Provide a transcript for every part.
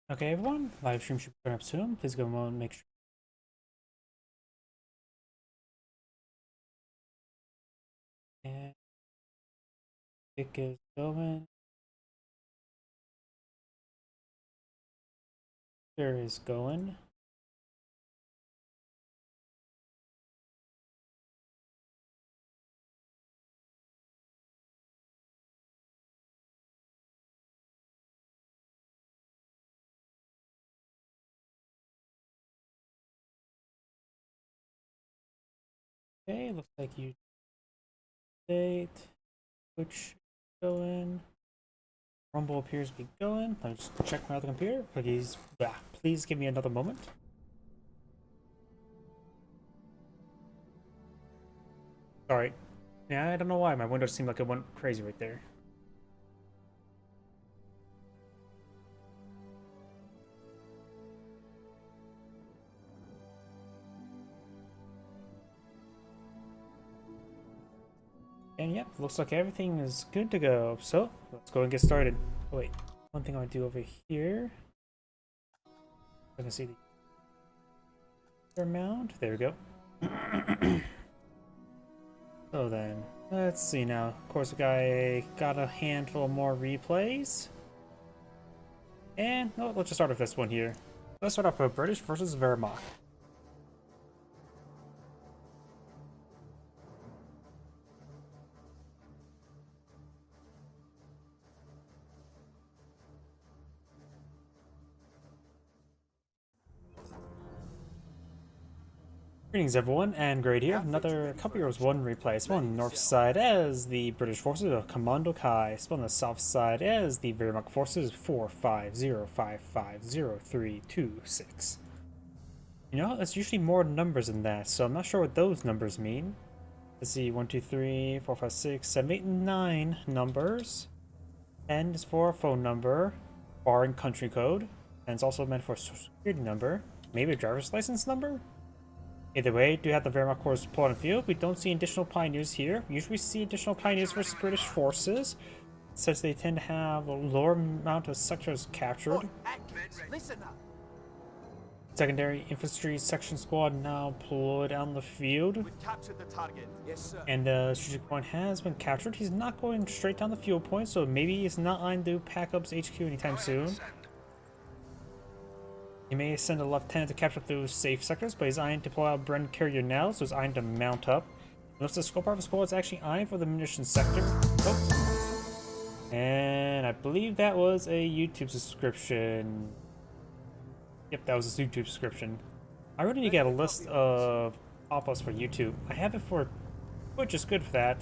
Okay, everyone, live stream should turn up soon. Please go and make sure. And it is going. There is going. Okay, looks like you date. Twitch going. Rumble appears to be going. Let me just check my other computer. Please give me another moment. Sorry. Yeah, I don't know why. My window seemed like it went crazy right there. And yep, looks like everything is good to go. So, let's go and get started. Oh, wait, one thing I want to do over here. I can see the mount. There we go. So then, let's see now. Of course, we got a handful more replays. And, no, let's just start with this one here. Let's start off with British versus Wehrmacht. Greetings everyone, and Great here. Another Couple Heroes 1 replay. Spawn on the north side as the British forces of Commando Kai. Spawn on the south side as the Wehrmacht forces 450550326. You know, it's usually more numbers than that, so I'm not sure what those numbers mean. Let's see, 1, 2, 3, 4, 5, 6, 7, 8, 9 numbers. 10 is for a phone number, barring country code, and it's also meant for a social security number. Maybe a driver's license number? Either way, do have the Wehrmacht corps pull on the field. We don't see additional pioneers here. Usually we see additional pioneers versus British forces, since they tend to have a lower amount of sectors captured. Secondary infantry section squad now deployed on the field. We've captured the target. Yes, sir. And the strategic point has been captured. He's not going straight down the fuel point, so maybe he's not on to Packup's HQ anytime soon. He may send a lieutenant to capture those safe sectors, but he's eyeing to pull out Bren Carrier now, so he's eyeing to mount up. Notice the scope of the squad is actually eyeing for the munitions sector. Oh. And I believe that was a YouTube subscription. Yep, that was a YouTube subscription. I really need to get a list of pop-ups for YouTube. I have it for Twitch, is good for that.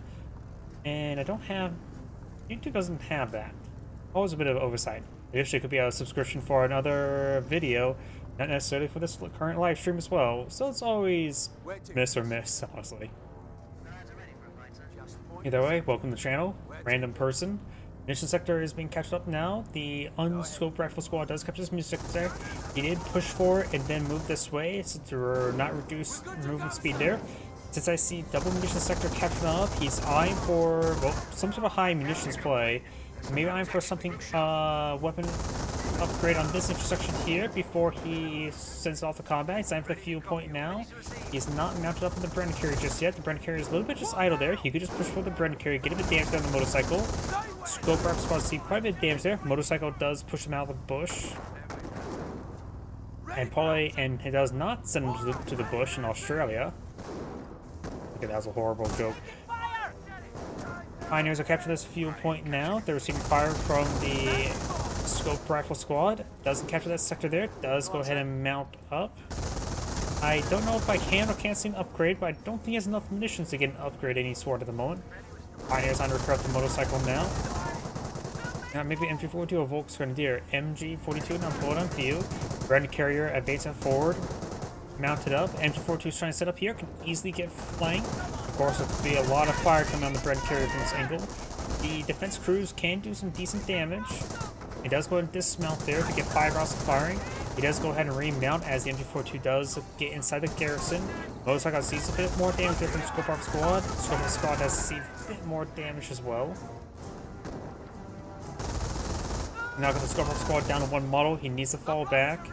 And I don't have... YouTube doesn't have that. Always a bit of oversight. Eventually, it could be a subscription for another video, not necessarily for this current live stream as well. So it's always miss or miss, honestly. Either way, welcome to the channel. Random person. Mission sector is being captured up now. The unscoped rifle squad does capture this mission sector. He did push for it and then move this way since there were not reduced movement speed there. Since I see double munitions sector captured up, he's eyeing for, well, some sort of high munitions play. Maybe eyeing for something, weapon upgrade on this intersection here before he sends off the combat. He's eyeing for the fuel point now. He's not mounted up in the Bren Carrier just yet. The Bren Carrier is a little bit just idle there. He could just push for the Bren Carrier, get a bit damage on the motorcycle. Scope rifle squad see quite a bit of damage there. Motorcycle does push him out of the bush. And he does not send him to the bush in Australia. Okay, that was a horrible joke. Pioneers are capturing this fuel point now. They're receiving fire from the scope rifle squad. Doesn't capture that sector there. Does go ahead and mount up. I don't know if I can or can't see an upgrade, but I don't think he has enough munitions to get an upgrade any sort at the moment. Pioneers on repair the motorcycle now. Now maybe MG42 or Volks Grenadier. MG42 now pulled on field. Bren Carrier advancing forward. Mounted up. MG42 is trying to set up here. Can easily get flanked. Of course, there could be a lot of fire coming on the Bren Carrier from this angle. The defense crews can do some decent damage. He does go ahead and dismount there to get 5 rounds of firing. He does go ahead and remount as the MG42 does get inside the garrison. Motorcycle sees a bit more damage there from the Scope Squad. Scope Squad does see a bit more damage as well. Now got the Scorpion Squad down to one model. He needs to fall back.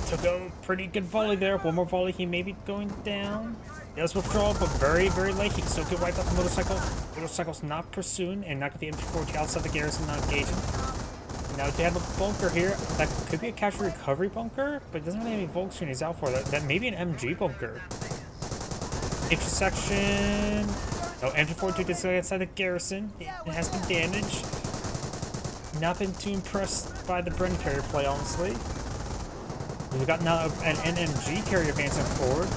Took a pretty good volley there. One more volley, he may be going down. He does withdraw, but very, very late. He can still get wiped out the motorcycle. Motorcycle's not pursuing, and not get the MG40 outside the garrison, not engaging. Now they have a bunker here. That could be a casualty recovery bunker, but it doesn't really have any Volkswagen he's out for. That may be an MG bunker. Intersection. No, MG42 did stay outside the garrison. It has been damaged. Not been too impressed by the Bren carrier play, honestly. We've got now an NMG carrier advancing forward.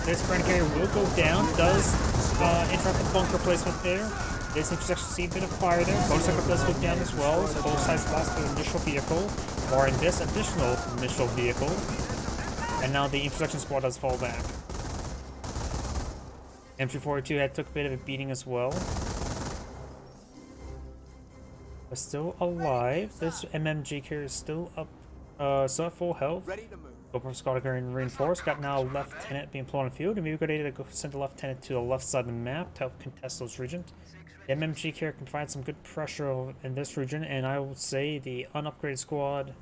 This Bren carrier will go down. Does interrupt the bunker placement there. This intersection see a bit of fire there. Motorcycle does go down as well, so both sides lost their initial vehicle, or in this additional initial vehicle. And now the intersection squad does fall back. MG42 had took a bit of a beating as well. But still alive. This MMG carrier is still up, still at full health. Ready to move. GoPro Squad getting reinforced. Got now Lieutenant being put on the field, and maybe we're ready to go send the Lieutenant to the left side of the map to help contest those regions. The MMG carrier can find some good pressure in this region, and I would say the unupgraded squad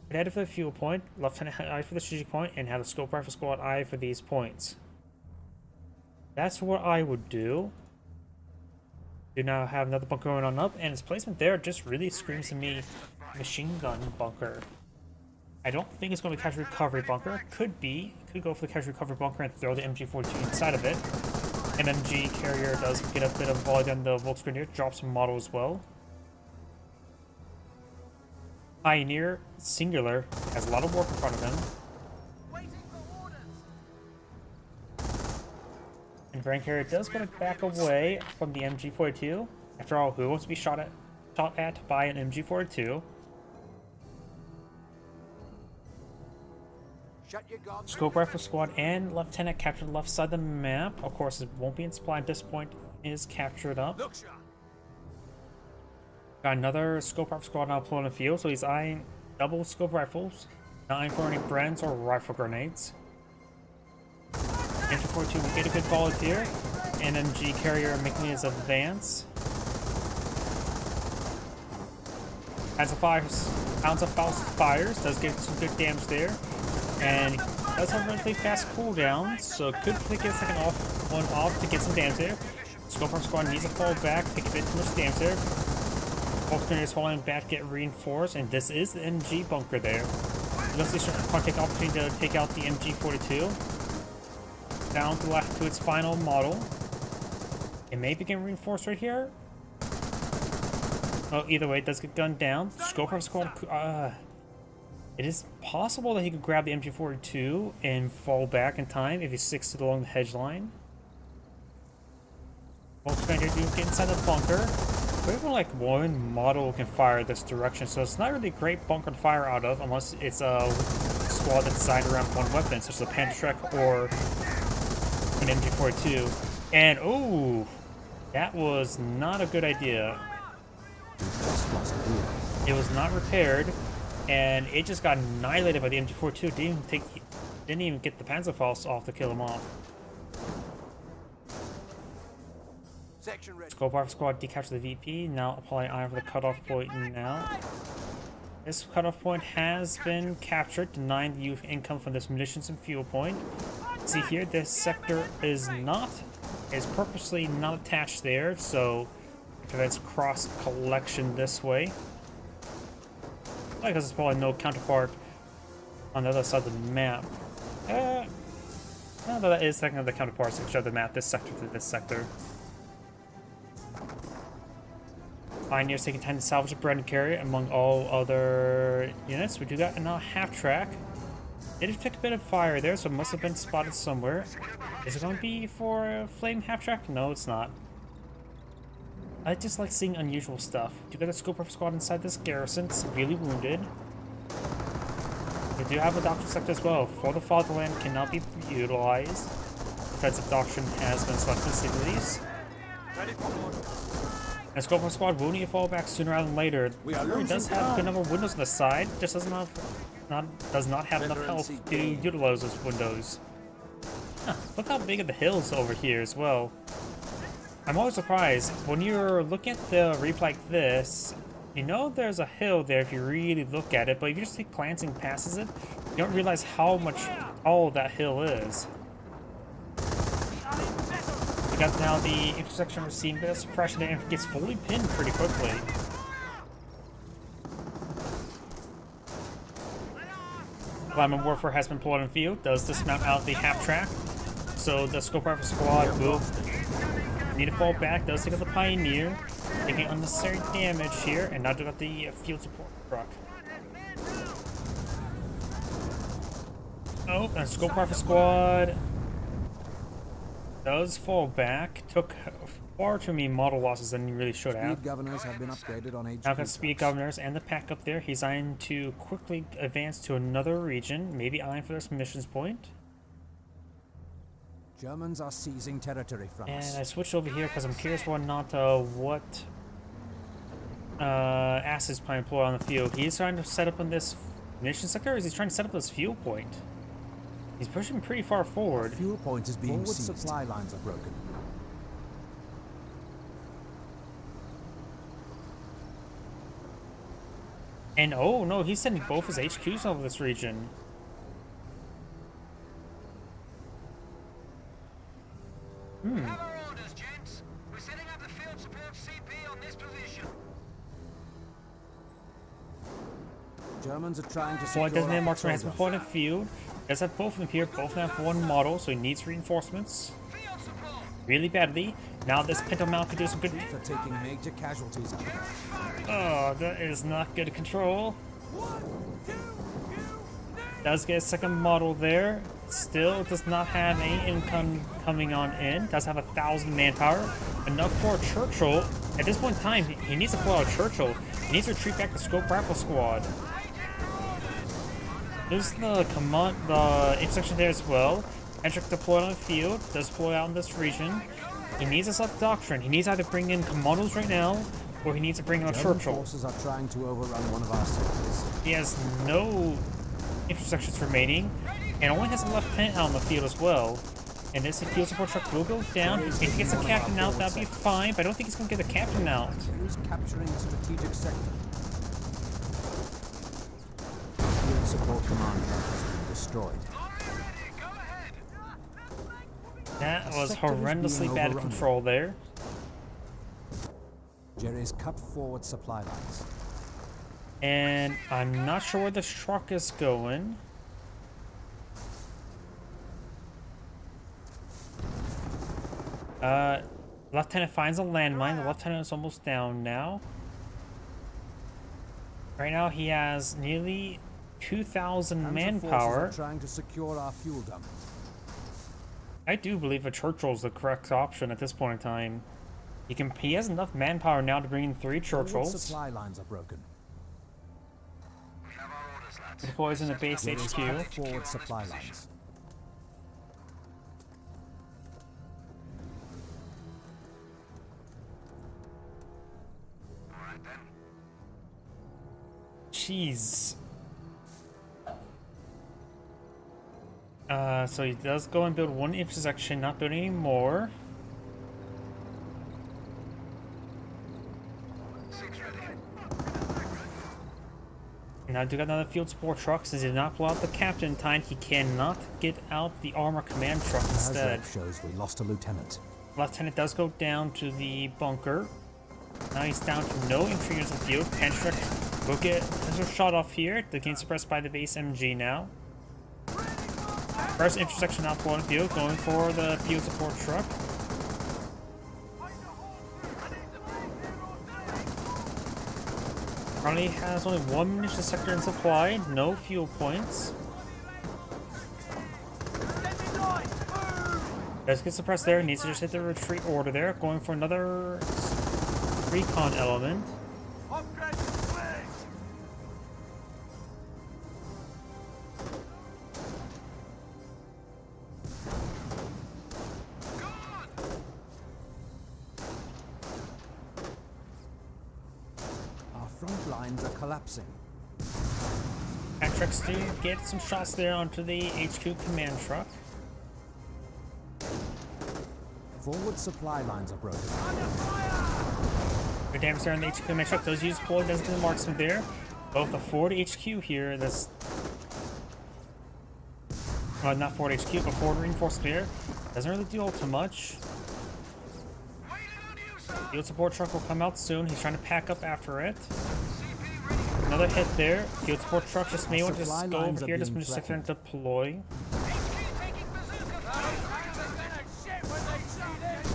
would head for the fuel point, Lieutenant eye for the strategic point, and have the scope rifle squad eye for these points. That's what I would do. Do now have another bunker going on up, and its placement there just really screams to me machine gun bunker. I don't think it's going to be casualty recovery bunker. Could be. Could go for the casualty recovery bunker and throw the MG42 inside of it. MMG carrier does get a bit of volley on the Volkswagen here. Drops some model as well. Pioneer Singular has a lot of work in front of him. And Bren carrier does want to back away from the MG42. After all, who wants to be shot at by an MG42? Shut your guard. Scope Rifle Squad and Lieutenant captured the left side of the map. Of course, it won't be in supply at this point. Is captured up. Look, shot. Got another Scope Rifle Squad now pulling the field, so he's eyeing double Scope Rifles. Not eyeing for any Brens or rifle grenades. MG42 will get a good volley here. NMG carrier making his advance. As a fires, Hounds of Faust fires, does get some good damage there. And does have a relatively fast cooldown, so could take a second one off to get some damage there. Scope Rifle Squad needs to fall back, take a bit too much damage there. Both grenades falling back, get reinforced, and this is the MG bunker there. Leslie can't take opportunity to take out the MG42. Down to left to its final model. It may begin reinforced right here. Oh, either way, it does get gunned down. Scope Rifle Squad. It is possible that he could grab the MG42 and fall back in time if he sticks to along the hedge line. Volkswagen do get inside the bunker. But even like one model can fire this direction, so it's not really a great bunker to fire out of unless it's a squad that's designed around one weapon, such as a Panzerschreck or an MG42. And ooh, that was not a good idea. It was not repaired, and it just got annihilated by the MG42. Didn't even get the Panzerfaust off to kill him off. Section ready. Scope Rifle Squad decaptured the VP. Now applying iron for the cutoff point now. This cutoff point has been captured, denying the youth income from this munitions and fuel point. See here, this sector is purposely not attached there, so it prevents cross collection this way. Because there's probably no counterpart on the other side of the map. No, that is technically the counterparts of the map, this sector to this sector. Pioneers taking time to salvage a Bren carrier among all other units. We do got now half-track. It did take a bit of fire there, so it must have been spotted somewhere. Is it going to be for a flame half-track? No, it's not. I just like seeing unusual stuff. Do got a Scope Rifle Squad inside this garrison, severely wounded. We do have a doctrine sector as well. For the Fatherland cannot be utilized. Defensive doctrine has been selected cities. Ready for order. And Scope Rifle Squad will need to fall back sooner rather than later. It does have a good number of windows on the side, just does not have enough health to utilize those windows. Huh, look how big are the hills over here as well. I'm always surprised when you're looking at the replay like this. You know there's a hill there if you really look at it, but if you just take glancing past it, you don't realize how much tall that hill is. We got now the intersection receiving a bit of suppression there, and it gets fully pinned pretty quickly. Lyman Warfare has been pulled in field, does dismount out the half track, so the Scope Rifle squad will need to fall back, does take out the Pioneer, taking unnecessary damage here, and now do got the field support truck. Oh, and Scope Rifle squad does fall back, took far too many model losses than he really should have. Speed governors have been upgraded on HQ. Now got speed governors and the pack up there. He's eyeing to quickly advance to another region, maybe eyeing for this missions point. Germans are seizing territory from us. And I switched over here because I'm curious what assets plan employ on the field. He's trying to set up on this munition sector, or is he trying to set up this fuel point? He's pushing pretty far forward. Fuel point is being seized. Supply lines are broken. And oh no, he's sending both his HQs over this region. Have our orders, gents. We're setting up the field support CP on this position. Germans are trying to Well, secure it doesn't have our marksman has been soldiers. put in field. Does have both of them here, both have one model, so he needs reinforcements Field support. really badly. Now this Pinto Mount could do some good. They're taking major casualties up there. Oh, that is not good control. Does get a second model there. Still does not have any income coming on in. Does have 1,000 manpower. Enough for Churchill. At this point in time, he needs to pull out Churchill. He needs to retreat back the Scope Rifle squad. There's the intersection there as well. Hendrick deployed on the field. Does deploy out in this region. He needs a self doctrine. He needs to either bring in commandos right now, or he needs to bring in a German Churchill. forces are trying to overrun one of our sectors. He has no intersections remaining, and only has a lieutenant out on the field as well. And this field support truck will go down. If he gets a captain out, that'll be fine, but I don't think he's going to get the captain out. Who's capturing a strategic sector? Field support command has been destroyed. That was sector is being horrendously bad overrun. control there. Jerry's cut forward supply lines. And I'm not sure where this truck is going. Lieutenant finds a landmine. The lieutenant is almost down now. Right now he has nearly 2,000 Panzer manpower. forces are trying to secure our fuel dump. I do believe a Churchill's the correct option at this point in time. He has enough manpower now to bring in 3 Forward Churchills. supply lines are broken. We have our orders, lads. Deploys in the base Jerry's HQ. cut forward supply lines. All right then. Jeez. So he does go and build one intersection, not building any more. 6 ready. Now do got another field support truck. Since he did not pull out the captain in time, he cannot get out the armor command truck instead. Hazard shows we lost a lieutenant. Lieutenant does go down to the bunker. Now he's down to no infantry units in the field. Penstrick will get a shot off here. The game suppressed by the base MG now. First intersection not pulling field, going for the field support truck. Currently has only 1 munition sector in supply, no fuel points. Does get suppressed there, needs to just hit the retreat order there, going for another recon element. Our front lines are collapsing. Patricks do get some shots there onto the HQ command truck. Forward supply lines are broken. Good damage there on the HQ command truck. Does use deploy designated marksman there. Both the forward HQ here, that's not forward HQ, but forward reinforcement here. Doesn't really do all too much. Field support truck will come out soon. He's trying to pack up after it. Another hit there. Field support truck just may want to just go over here, just move sector and deploy.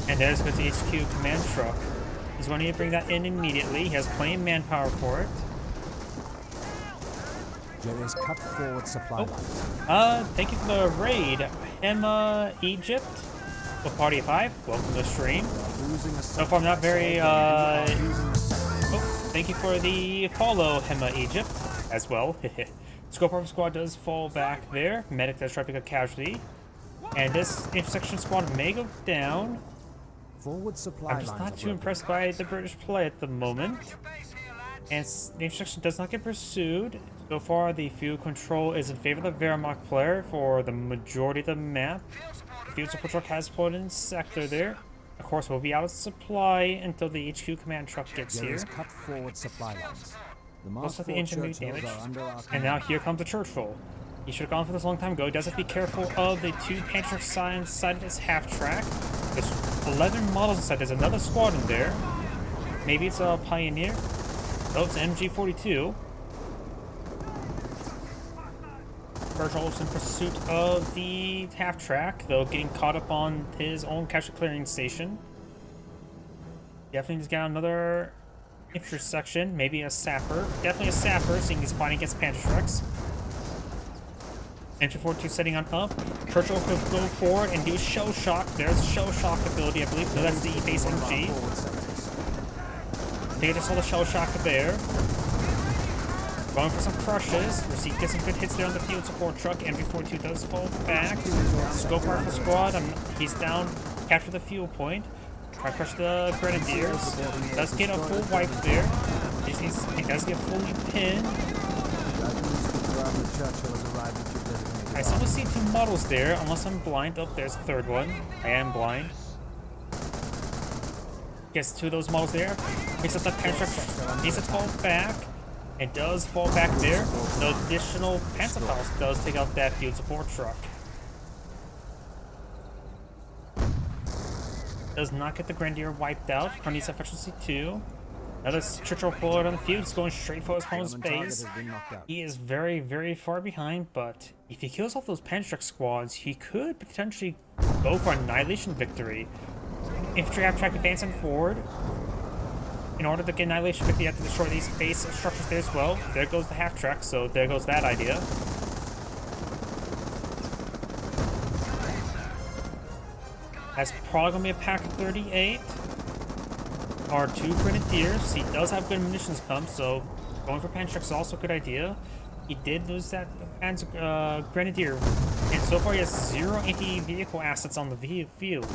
And there's the HQ command truck. He's going to need to bring that in immediately. He has plenty of manpower for it. Jerry's cut forward supply lines. Thank you for the raid. Hema Egypt. The Party of 5. Welcome to the stream. So far I'm not very, thank you for the follow, Hema Egypt, as well. Scope Rifle Squad does fall back there. Medic does try to pick up casualty. And this intersection squad may go down. Forward supply I'm just not too impressed by the British play at the moment. And the intersection does not get pursued. So far, the field control is in favor of the Wehrmacht player for the majority of the map. The field support truck has pulled in sector there. Of course, we'll be out of supply until the HQ command truck gets here. Cut forward supply lines. Most of the engine may be damaged. And now here comes the Churchill. He should have gone for this a long time ago. He does have to be careful of the two Panther signs inside of his half track. There's 11 models inside. There's another squad in there. Maybe it's a Pioneer. Oh, it's MG42. Churchill's in pursuit of the half track, though getting caught up on his own casualty clearing station. Definitely needs to get out another intersection, maybe a sapper. Definitely a sapper, seeing he's fighting against Panther trucks. MG42 setting on up. Churchill could go forward and do shell shock. There's a shell shock ability, I believe. No, that's the base MG. They just saw the shell shock there. Going for some crushes. Receipt gets some good hits there on the field support truck. MG42 does fall back. Scope Rifle Squad. He's down. Capture the fuel point. Try to crush the Grenadiers. Does get a full wipe there. He does get fully pinned. I still see two models there, unless I'm blind. Oh, there's the third one. I am blind. Gets two of those models there. Picks up the Panther truck. Needs to fall back. It does fall back there. The additional Panzerfaust does take out that field support truck. Does not get the Grenadier wiped out. Cornelius efficiency 2. Another Churchill bullet on the field. He's going straight for his opponent's base. He is very, very far behind, but if he kills off those Panzer squads, he could potentially go for Annihilation victory. Infantry half track advancing forward. In order to get Annihilation victory, you have to destroy these base structures there as well. There goes the half track, so there goes that idea. That's probably going to be a pack of 38. Or 2 Grenadiers. He does have good munitions come, so going for Panzer is also a good idea. He did lose that Grenadier, and so far he has 0 anti-vehicle assets on the field.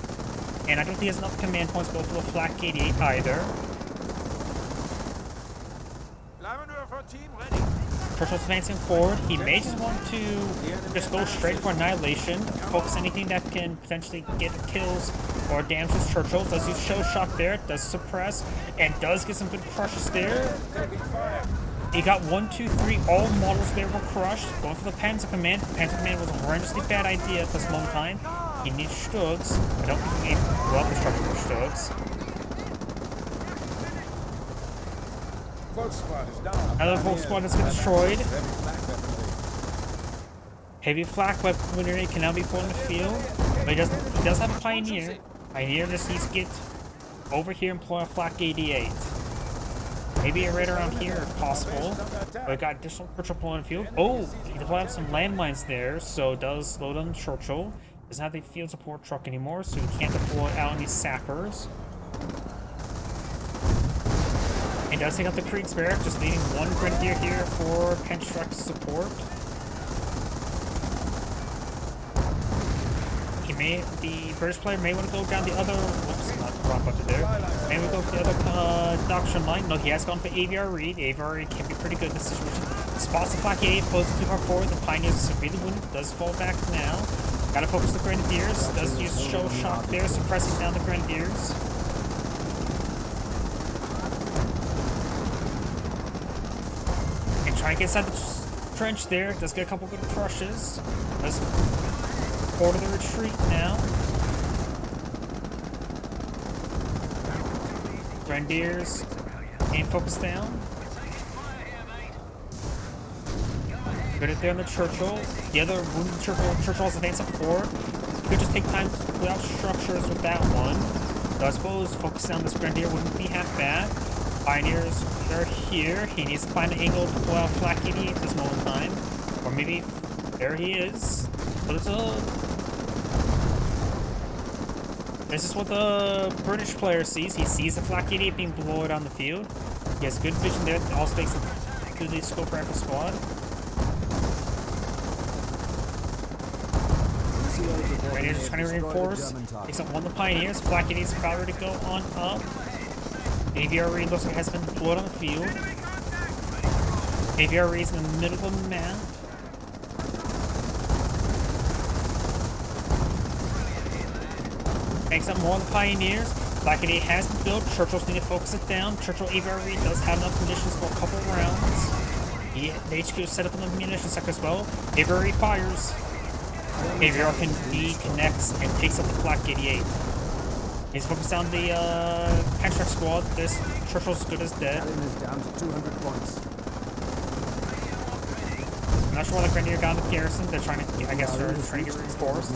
And I don't think he has enough command points to go for the Flak 88 either. Churchill's advancing forward. He may just want to just go straight for Annihilation, focus anything that can potentially get kills or damages Churchill. Does use shell shock there, does suppress, and does get some good crushes there. He got 1, 2, 3, all models there were crushed. Going for the Panzer Command. Panzer Command was a horrendously bad idea at this moment in time. He needs Stugs. I don't think he can blow up the structure for Stugs. Another Volk squad has been destroyed. Heavy flak weaponry can now be put in the field, but he does have a Pioneer. Pioneer just needs to get over here and pull a Flak 88. Maybe right around here if possible. But we got additional Churchill pulling the field. Oh, he deployed some landmines there, so it does slow down Churchill. Doesn't have the field support truck anymore, so he can't deploy out any sappers. He does take out the Kriegsbeer, just leaving 1 Grenadier here for Penstruck support. The British player may want to go down the other. Whoops, not the wrong button there. Maybe go for the other doctrine line. No, he has gone for AVR Reed. AVR Reed can be pretty good in this situation. Spots the Flak 8, poses too far forward. The Pioneer is severely wounded, does fall back now. Gotta focus the Grenadiers. Does use Shell Shock there, suppressing down the Grenadiers. And try to get inside the trench there. Does get a couple good crushes. Does order the retreat now. Grenadiers. Aim focus down. Good at there on the Churchill. The other wounded Churchill's advance up forward. Could just take time to put out structures with that one. So I suppose focusing on this Grenadier wouldn't be half bad. Pioneers are here. He needs to find an angle to pull out Flak 88 at this moment in time. Or maybe there he is. But it's this is what the British player sees. He sees the Flak 88 being blown on the field. He has good vision there. Also makes it through the scope rifle squad. Grenadiers are trying to reinforce. Takes up one of the Pioneers. Flak 88 is about ready to go on up. AVRE looks like it has been blown on the field. AVRE is in the middle of the map. Takes up more of the Pioneers. Flak 88 has been built. Churchill's need to focus it down. Churchill AVRE does have enough munitions for a couple rounds. The HQ is set up in the munition sector as well. AVRE fires. AVR can connects and takes up the Flak 88. He's focused on the Pantrak squad. This Churchill's good as dead. Down to 200 points. I'm not sure why the Grenadier got in the garrison. They're trying to, I guess, they're trying to get reinforced.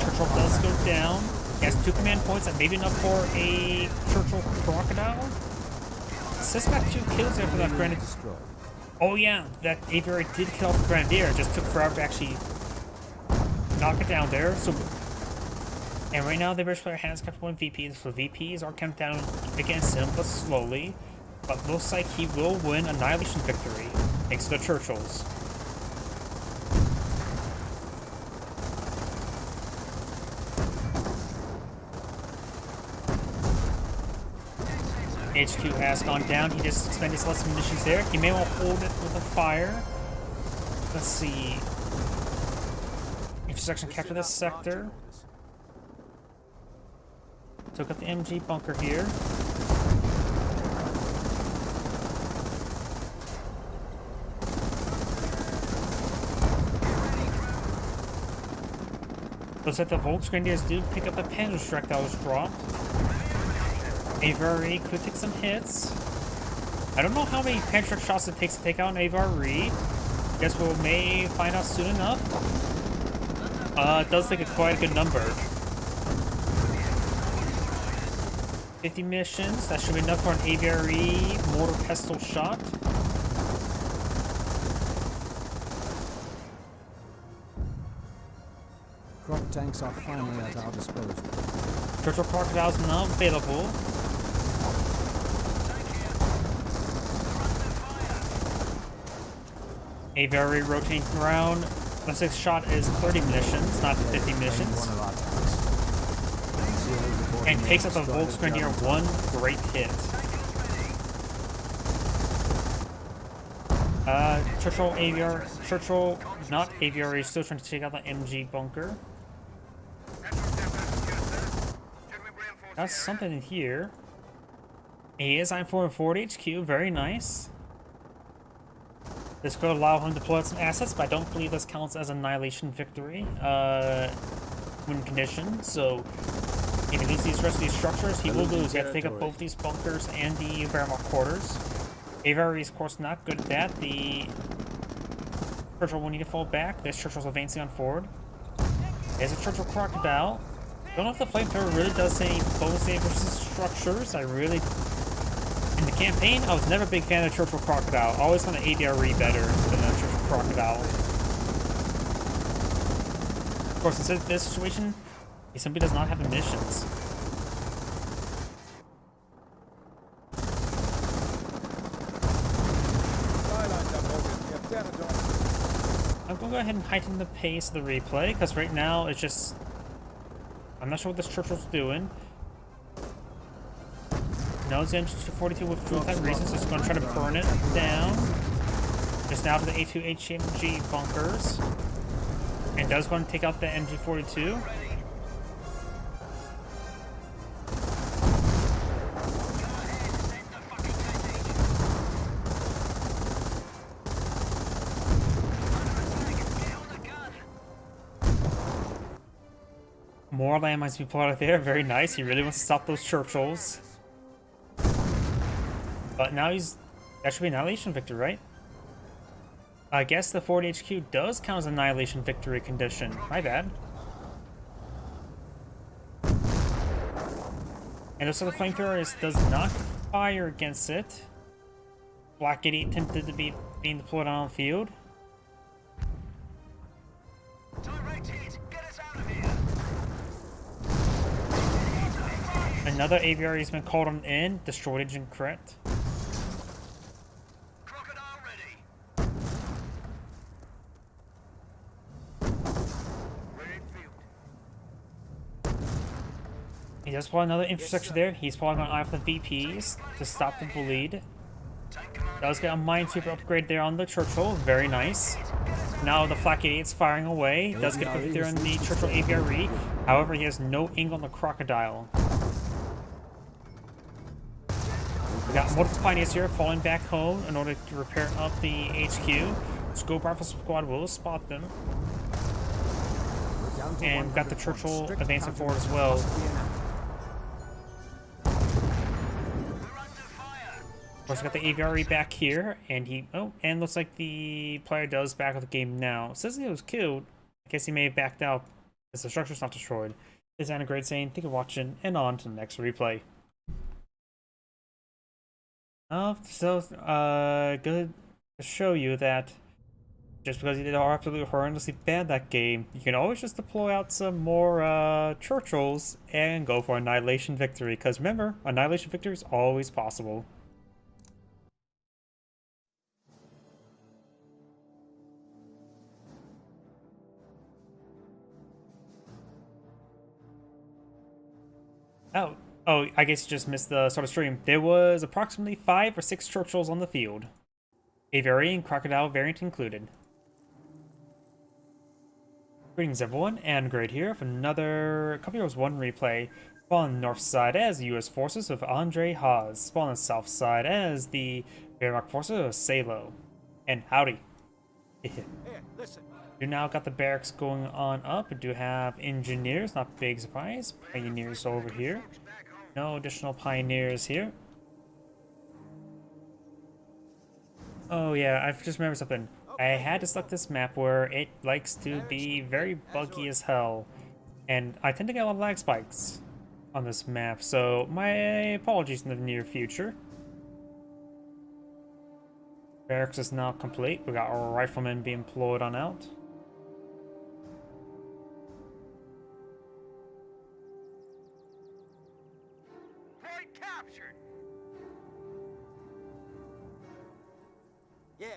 Churchill does go down. He has 2 command points and maybe enough for a Churchill Crocodile. Sis got 2 kills there for that Grenadier. Oh yeah, that AVR did kill off the Grenadier. It just took forever to actually knock it down there. So, and right now the British player has kept 1 VP, so VPs are counted down against him, but slowly. But looks like he will win Annihilation victory, thanks to the Churchills. HQ has gone down. He just expended his less munitions there. He may well hold it with a fire. Let's see. Intersection capture this sector. Took up the MG bunker here. Looks like the Volks Grenadiers do pick up the Panzer Strike that was dropped. AVRE could take some hits. I don't know how many Pantrak shots it takes to take out an AVRE. Guess we may find out soon enough. It does take quite a good number. 50 missions. That should be enough for an AVRE mortar pestle shot. Croc tanks are finally at our disposal. Churchill Crocodiles now available. AVRE rotating around. The 6th shot is 30 munitions, not 50 missions. And takes out the Volks Grenadier 1 great hit. Churchill AVR, Churchill, not AVRE, still trying to take out the MG bunker. That's something in here. He is I'm4 HQ, very nice. This could allow him to deploy some assets, but I don't believe this counts as Annihilation victory win condition. So if he loses these rest of these structures, he will lose. He has to take up both these bunkers and the Wehrmacht quarters. AVRE is of course not good at that. The Churchill will need to fall back. This Churchill's advancing on forward. There's a Churchill Crocodile. Don't know if the flamethrower really does any bonus save versus structures. I really, in the campaign, I was never a big fan of Churchill Crocodile. I always found the AVRE better than the Churchill Crocodile. Of course, in this situation, he simply does not have the missions. I'm going to go ahead and heighten the pace of the replay, because right now it's just... I'm not sure what this Churchill's doing. No, it's MG42 withdrew for that reason, so it's going to try to burn it down. Just now to the A2 HMG bunkers. does go and take out the MG42. More landmines be pulled out of there. Very nice. He really wants to stop those Churchills. But now that should be Annihilation victory, right? I guess the Ford HQ does count as Annihilation victory condition. My bad. And also the Flamethrower does not fire against it. Black 88 attempted to be being deployed on the field. Direct hit. Get us out of here. Another aviary has been called on in. Destroyed engine correct. Crocodile ready. Ready field. He does pull another infrastructure there. He's probably going to eye for the VPs to stop the bleed. Tank commander. Does get a minesweeper upgrade there on the Churchill. Very nice. Now the Flak 88's firing away. Does get put there on the Churchill aviary. However, he has no ink on the Crocodile. We got multiple Pioneers here falling back home in order to repair up the HQ. Scope Rifle Squad will spot them. We're down to And we've got the 100 Churchill points. Strict advancing forward as countermeasures well. must be enacted. We're under fire. Of course, we got the aviary back here, and and looks like the player does back out the game now. It says he was killed. I guess he may have backed out as the structure's not destroyed. This is Anna Great saying, thank you for watching, and on to the next replay. Good to show you that just because you did absolutely horrendously bad that game, you can always just deploy out some more Churchills and go for Annihilation victory. Because remember, Annihilation victory is always possible. Oh, I guess you just missed the start of stream. There was approximately 5 or 6 Churchills on the field. Aviary and Crocodile variant included. Greetings everyone, and Great here for another Company Wars 1 replay. Spawn on the north side as the US forces with Andre Haas. Spawn on the south side as the Wehrmacht forces of Salo. And howdy. Here, listen. You now got the barracks going on up. We do have engineers, not big surprise. Pioneers over here. No additional pioneers here. Oh yeah, I've just remembered something. I had to select this map where it likes to be very buggy as hell. And I tend to get a lot of lag spikes on this map, so my apologies in the near future. Barracks is now complete. We got our riflemen being deployed on out. Point captured. Yeah.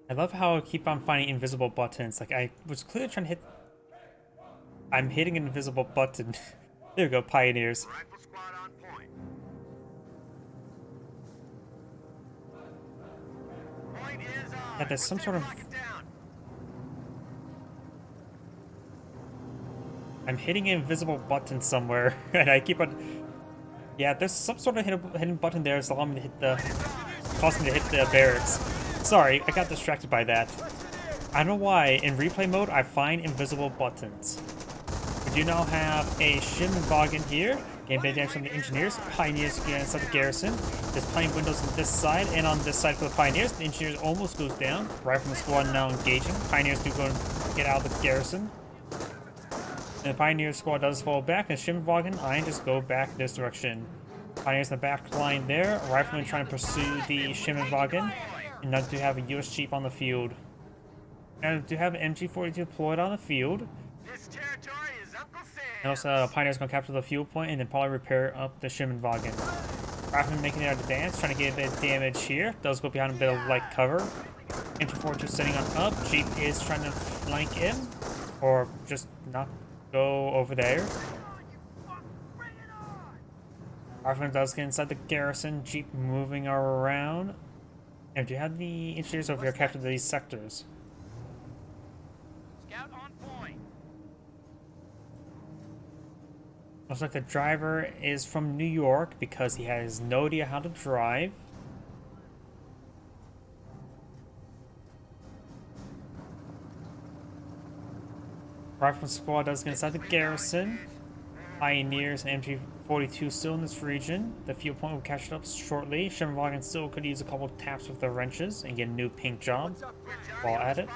I love how I keep on finding invisible buttons. Like, I was clearly trying to hit... I'm hitting an invisible button. There we go, Pioneers. Rifle squad on point. Point is on. Yeah, there's some sort of... Lock it down. I'm hitting an invisible button somewhere, and I keep on... Yeah, there's some sort of hidden button there that's allowing me to hit the... causing me to hit the barracks. Sorry, I got distracted by that. I don't know why, in replay mode, I find invisible buttons. We do now have a Schimmelwagen here. Getting bit damage from the engineers. Pioneers get inside the garrison. There's plenty of windows on this side and on this side for the Pioneers. The engineers almost goes down. Rifleman squad now engaging. Pioneers do go and get out of the garrison. And the Pioneer squad does fall back. And Schimmelwagen, I just go back this direction. Pioneers in the back line there. Riflemen trying to pursue the Schimmelwagen. And now do have a US Jeep on the field. And do have an MG42 deployed on the field. This territory is Uncle Sam. And also, Pioneers gonna capture the fuel point and then probably repair up the Schimmelwagen. Rifleman making their advance, trying to get a bit of damage here. Does go behind a bit of light cover. MG42 setting on up. Jeep is trying to flank in. Or just not go over there. Rifleman does get inside the garrison. Jeep moving around. And do you have the engineers over here capture these sectors? Scout on point. Looks like the driver is from New York because he has no idea how to drive. Rifleman squad does get inside the garrison. Pioneers and MG42 still in this region. The fuel point will catch it up shortly. Sherman still could use a couple taps with the wrenches and get a new pink job while at it.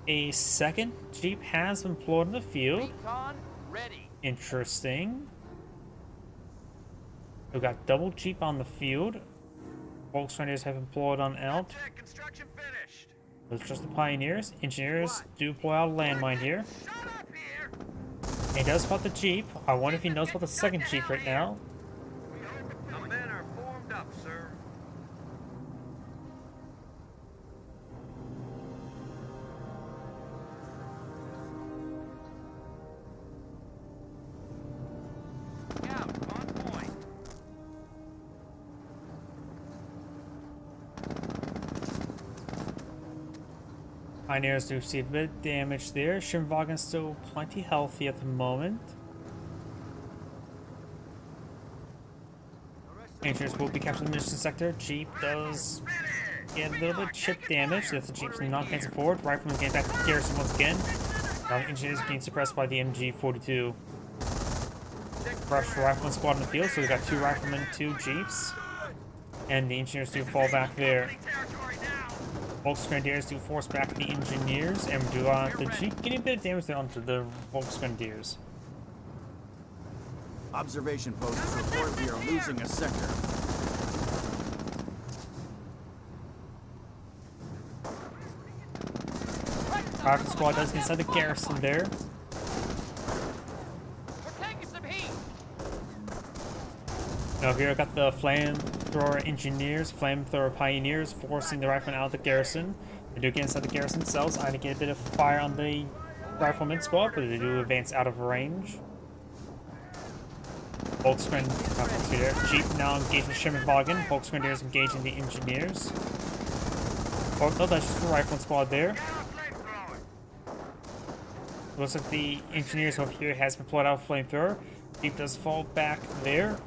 A second Jeep has been deployed in the field. Ready. Interesting. We've got double Jeep on the field. Volkswagens have been deployed on out. Construction finished. It's just the Pioneers. Engineers do pull out a landmine here. Shut up here. He does spot the Jeep. I wonder if he knows about the second Jeep right now. The men are formed up, sir. Scout on point. Pioneers do see a bit of damage there. Schirmwagen's still plenty healthy at the moment. Engineers will be capturing the mission sector. Jeep does get a little bit of chip damage. That's the Jeep's not advancing forward. Rifleman getting back to the garrison once again. Now the engineers are being suppressed by the MG42. Rush Rifleman squad in the field, so we've got 2 riflemen, 2 Jeeps. And the engineers do fall back there. Volksgrenadiers do force back the engineers, and do the Jeep getting a bit of damage there onto the Volksgrenadiers. Observation posts report we are losing a sector. Rifle squad does get inside the garrison there. We're taking some heat. Now here I got the flamethrower engineers, flamethrower pioneers forcing the riflemen out of the garrison. They do get inside the garrison themselves. I get a bit of fire on the rifleman squad, but they do advance out of range. Volkswagen, Jeep now engaging the Sherman-Wagen. Volkswagen is engaging the engineers. Oh, no, that's just the rifleman squad there. Looks like the engineers over here has been pulled out of flamethrower. Jeep does fall back there.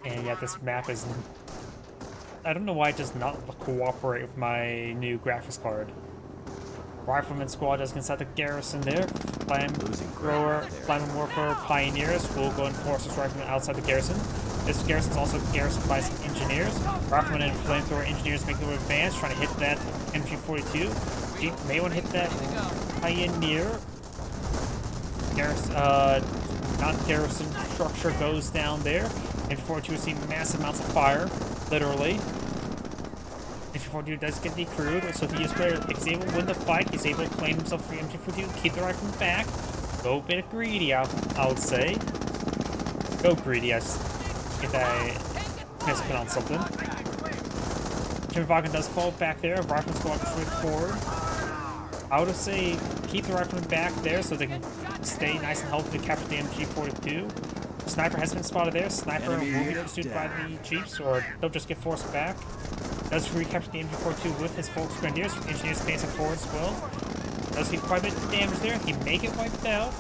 And yeah, this map is... I don't know why it does not cooperate with my new graphics card. Rifleman squad does get inside the garrison there. Flamethrower, Flammable Warfare Pioneers will go and force this rifleman outside the garrison. This garrison is also garrisoned by some engineers. Rifleman and Flamethrower engineers make their advance, trying to hit that MG42. Jeep may want to hit that Pioneer. Non-garrison structure goes down there. MG42 is seeing massive amounts of fire, literally. MG42 does get decrewed, so he is able to win the fight. He's able to claim himself for MG42, keep the rifleman back. Go a bit greedy, I would say. Go greedy, if I misput on something. Sherman-Wagen does fall back there. Rifleman squad pushes forward. I would say keep the rifleman back there so they can stay nice and healthy to capture the MG42. Sniper has been spotted there. Sniper will be pursued by the Jeeps, or they'll just get forced back. Does recapture the MG42 with his Volksgrenadiers. Engineers advancing forward as well. Does get quite a bit of damage there. He may get wiped out.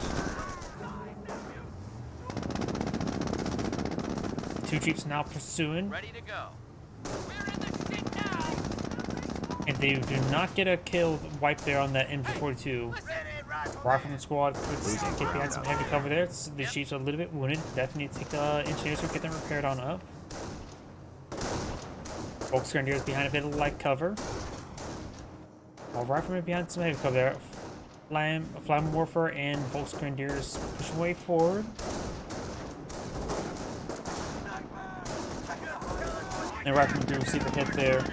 2 Jeeps now pursuing. Ready to go. We're in the shit now. And they do not get a kill wiped there on that MG42. Rifleman squad could get behind some heavy cover there. The Jeeps are a little bit wounded. Definitely need to take the engineers to get them repaired on up. Volksgrenadiers behind a bit of light cover. While Rifleman behind some heavy cover there. Flammable Warfare and Volksgrenadiers pushing way forward. And Rifleman do receive a hit there.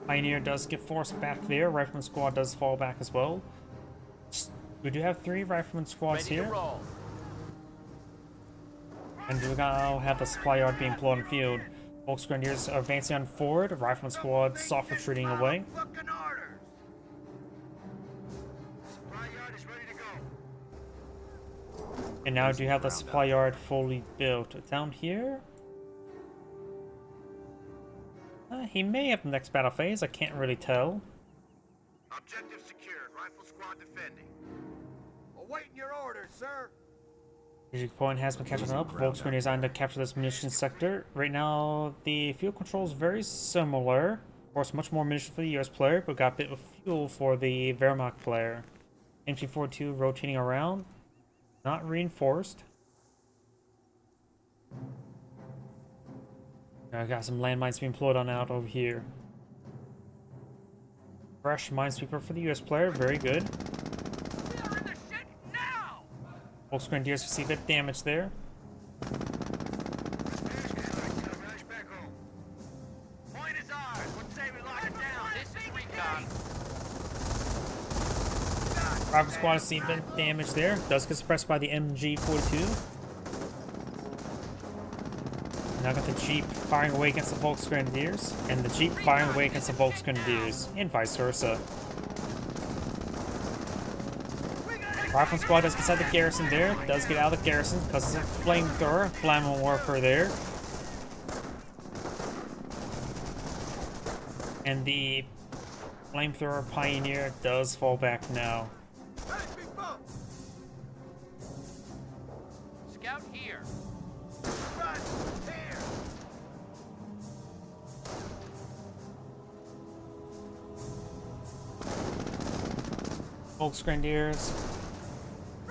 Pioneer does get forced back there. Rifleman squad does fall back as well. We do have 3 Rifleman squads here. And we now have the supply yard being pulled on field. Volksgrenadiers are advancing on forward. Rifleman squad soft retreating away. And now do you have the supply yard fully built. Down here, He may have the next battle phase, I can't really tell. Objective secured. Rifle squad defending. Awaiting your orders, sir. Strategic point has been captured up. Volkswagen is on to capture this munitions sector. Right now, the fuel control is very similar. Of course, much more munitions for the US player, but got a bit of fuel for the Wehrmacht player. MT-42 rotating around. Not reinforced. I got some landmines being employed on out over here. Fresh minesweeper for the US player, very good. We are in the shit now! Volkswagen Grenadiers receive a bit of damage there. Point is ours. What say we lock it down? This is recon. Rifle squad has seen a bit of damage there. Does get suppressed by the MG-42. Now got the Jeep firing away against the Volks Grenadiers, and the Jeep firing away against the Volks Grenadiers, and vice versa. Rifle squad does get inside the garrison there, does get out of the garrison because it's a flamethrower, flammable warfare there. And the flamethrower Pioneer does fall back now. Scout here. Volks Grenadiers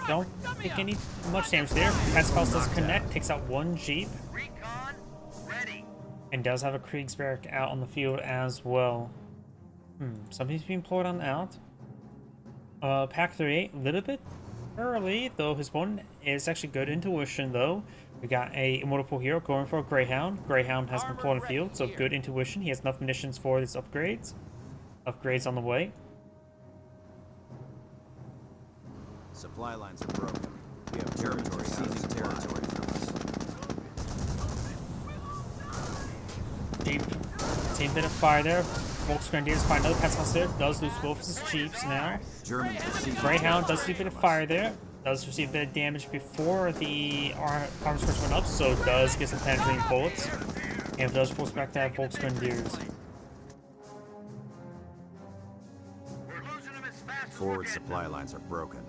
don't take any much damage there. Patzpals does connect, takes out one Jeep, Recon ready. and does have a Kriegsberg out on the field as well. Somebody's being employed on out. Pack 38, a little bit early, though his one is actually good intuition, though. We got a multiple hero going for a Greyhound. Greyhound has been employed on the field, so good intuition. He has enough munitions for his upgrades. Upgrades on the way. Supply lines are broken. We have territory seizing territory from us. Jeep, same bit of fire there. Volks Grenadiers find another Patzpals there. Does lose both of his Jeeps now. Germans are seizing Greyhound does territory see a bit of from us. fire there. Does receive a bit of damage before the arms force went up, so does get some penetrating bullets. And does force back that Volks Grenadiers. We're losing them as fast as Forward we're getting supply them. lines are broken.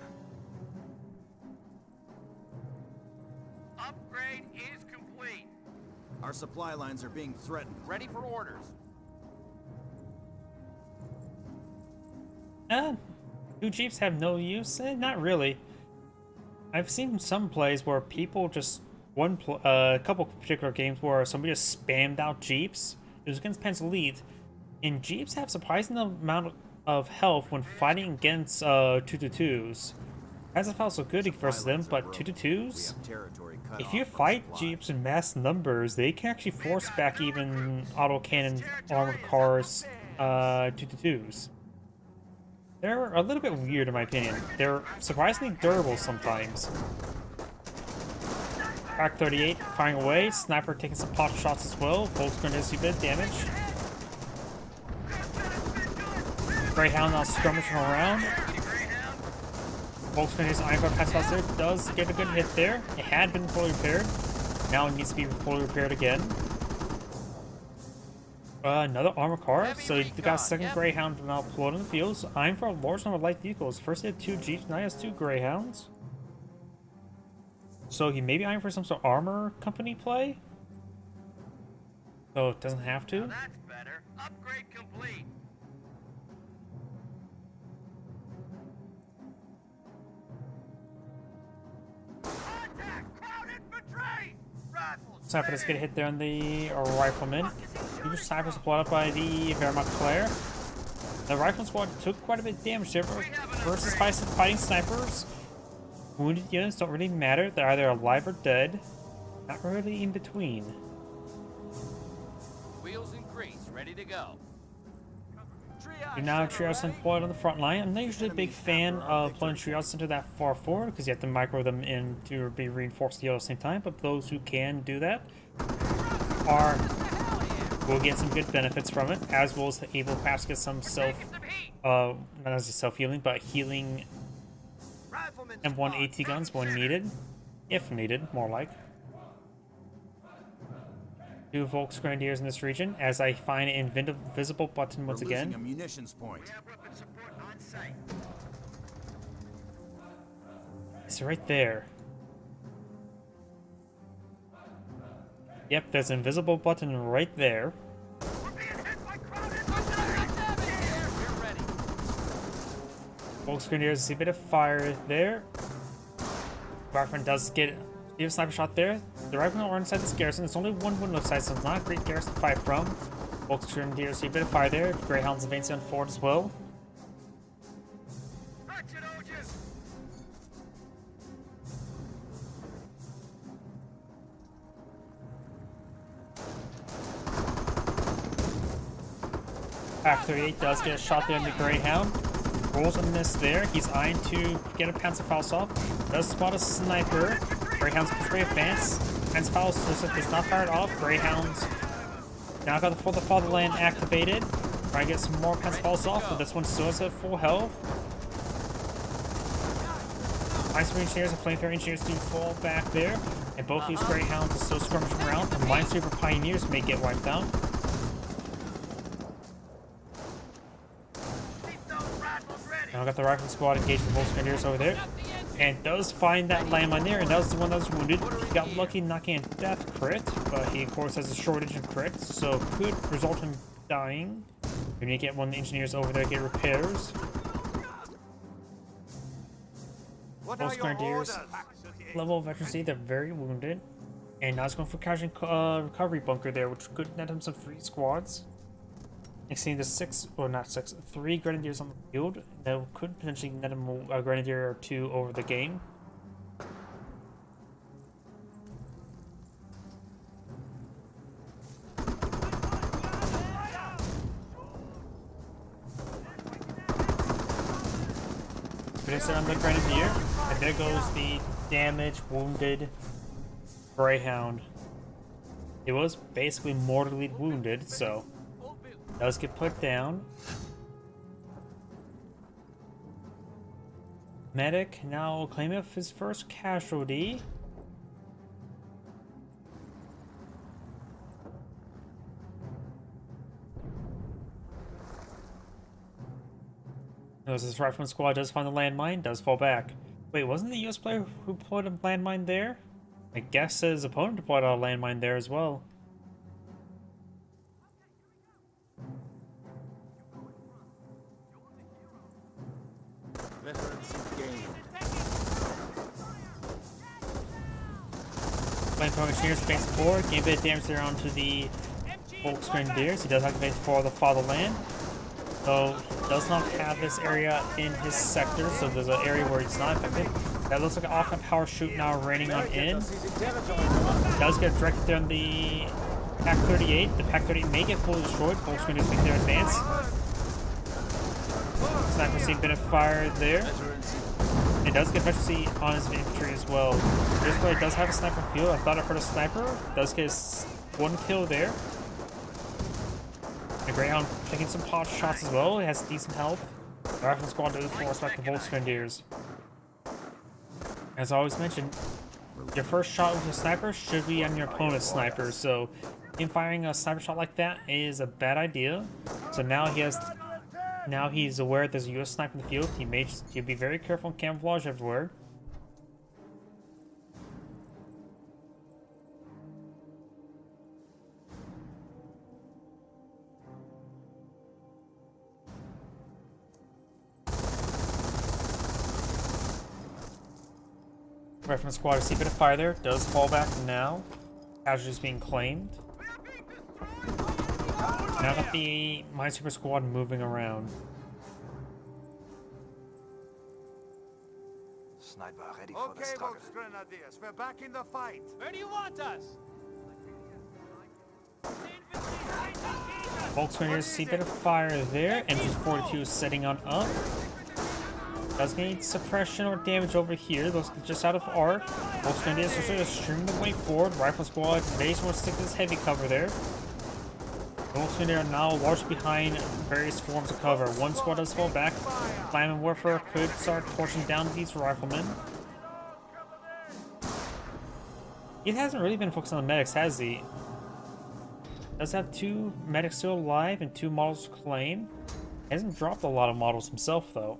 Upgrade is complete. Our supply lines are being threatened. Ready for orders. Do Jeeps have no use? Not really. I've seen some plays where people just a couple particular games where somebody just spammed out Jeeps. It was against Penn's Elite, and Jeeps have surprising amount of health when fighting against 2-2s. Hasn't felt so good versus them, but 2-2s. If you fight Jeeps in mass numbers, they can actually force back even autocannon armored cars 2-2s. They're a little bit weird in my opinion. They're surprisingly durable sometimes. Pack 38 firing away, Sniper taking some pot shots as well. Volks Grenadiers do a bit of damage. Greyhound now skirmishing around. Volks Grenadiers Iron Guard Patzpals there does get a good hit there. It had been fully repaired. Now it needs to be fully repaired again. Another armor car, so you got a second Greyhound now deployed in the field. So eyeing for a large number of light vehicles. First he had 2 Jeeps, now he has 2 Greyhounds. So he may be eyeing for some sort of armor company play. So it doesn't have to. Now that's better. Upgrade complete. Contact! Crowd infantry! Rifles! Sniper does get a hit there on the rifleman. Huge sniper supplied up by the Wehrmacht player. The rifle squad took quite a bit of damage there versus fighting snipers. Wounded units don't really matter. They're either alive or dead. Not really in between. Wheels and grease, ready to go. You now trios employed on the front line. I'm not usually a big fan of pulling trios into that far forward because you have to micro them in to be reinforced at the same time. But those who can do that will get some good benefits from it, as well as able to perhaps get some not as a self-healing, but healing M1 AT guns when needed, if needed, more like. 2 Volks Grenadiers in this region as I find an invisible button once We're losing a again. munitions point. We have weapon support on site. It's right there. Yep, there's an invisible button right there. We're being hit by crowded We're ready. Volks Grenadiers see a bit of fire there. Rifleman does get a sniper shot there. The Riflemen are inside this garrison. There's only one window side, so it's not a great garrison to fight from. Volks Grenadiers see a bit of fire there. Greyhounds advancing on forward as well. Hatchet, Ogis! Pack 38 does get a shot there in the Greyhound. Rolls a miss there. He's eyeing to get a Panzerfaust off. Does spot a sniper. Greyhounds push very advance. Panzerfaust does not fire it off. Greyhounds now got the For the Fatherland activated. Trying to get some more Panzerfausts off, but this one still has at full health. Minesweeper engineers and flamethrower engineers do fall back there. And both these Greyhounds are still skirmishing around. The Minesweeper pioneers may get wiped out. Keep those rifles ready! Now got the rifle squad engaged with Volks Grenadiers over there. And does find that landmine there, and that was the one that was wounded. He got lucky not getting a death crit, but he of course has a shortage in crits, so could result in dying. We need to get one of the engineers over there to get repairs. What Volks Grenadiers, level of veterancy, they're very wounded. And now he's going for casualty recovery bunker there, which could net him some free squads. Next thing, the 3 Grenadiers on the field. That could potentially net him a Grenadier or 2 over the game. Finish it on the Grenadier, and there goes the damaged, wounded Greyhound. It was basically mortally wounded, so does get put down. Medic now claiming up his first casualty. Notice this Rifleman squad does find the landmine, does fall back. Wait, wasn't the US player who deployed a landmine there? I guess his opponent deployed a landmine there as well. Veterans gained. Flamethrower engineers advance forward, gain a bit of damage there onto the Volks Grenadiers. He does activate for the Fatherland. So he does not have this area in his sector, so there's an area where it's not affected. That looks like an offhand power shoot now raining on in. Does get directed there on the Pack 38. The Pack 38 may get fully destroyed. Volks Grenadiers make their advance. Sniper see a bit of fire there. It does get efficiency on his infantry as well. This player does have a sniper field. I thought I heard a sniper. Does get one kill there. The Greyhound taking some pot shots as well. It has decent health. The Rifle Squad does force back the Volks Grenadiers. As I always mentioned, your first shot with a sniper should be on your opponent's sniper. So, him firing a sniper shot like that is a bad idea. So now he's aware there's a US sniper in the field. He'll be very careful and camouflage everywhere. Rifleman squad to see a bit of fire there. Does fall back now. Casualties being claimed. Now got the Minesweeper squad moving around. Sniper ready for the Okay, struggle. Volks Grenadiers, we're back in the fight. Where do you want us? Volks Grenadiers see a bit of fire there. MG42 is setting on up. Does need suppression or damage over here. Those just out of arc. Volks Grenadiers are just streaming the way forward. Rifle squad, they just want to stick to this heavy cover there. Volks Grenadiers are now largely behind various forms of cover. One squad does fall back. Flyman Warfare could start torching down these riflemen. He hasn't really been focused on the medics, has he? Does have 2 medics still alive and 2 models claimed. Hasn't dropped a lot of models himself though.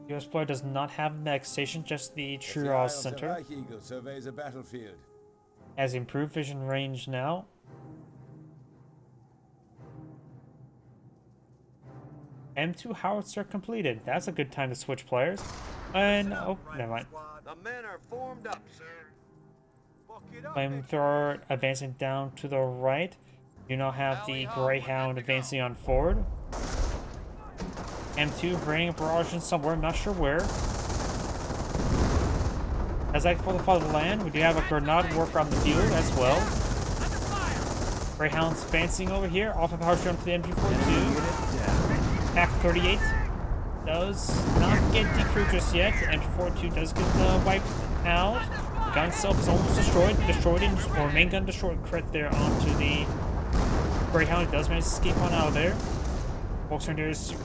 US player does not have a medic station, just the Triage Center. Eagle surveys a battlefield. Has improved vision range now. M2 howitzer completed. That's a good time to switch players. And oh, never mind. The men are formed up, sir. Flamethrower advancing down to the right. You now have the Greyhound advancing on forward. M2 raining a barrage in somewhere, not sure where. As I for the fatherland, we do have a Grenade Warfare on the field as well. Greyhound's advancing over here, off of power jump to the MG42. Pack 38 does not get decrewed just yet. MG42 does get wiped out. The gun itself is almost destroyed. Or main gun destroyed crit there onto the Greyhound. It does manage to escape on out of there. Volkswagen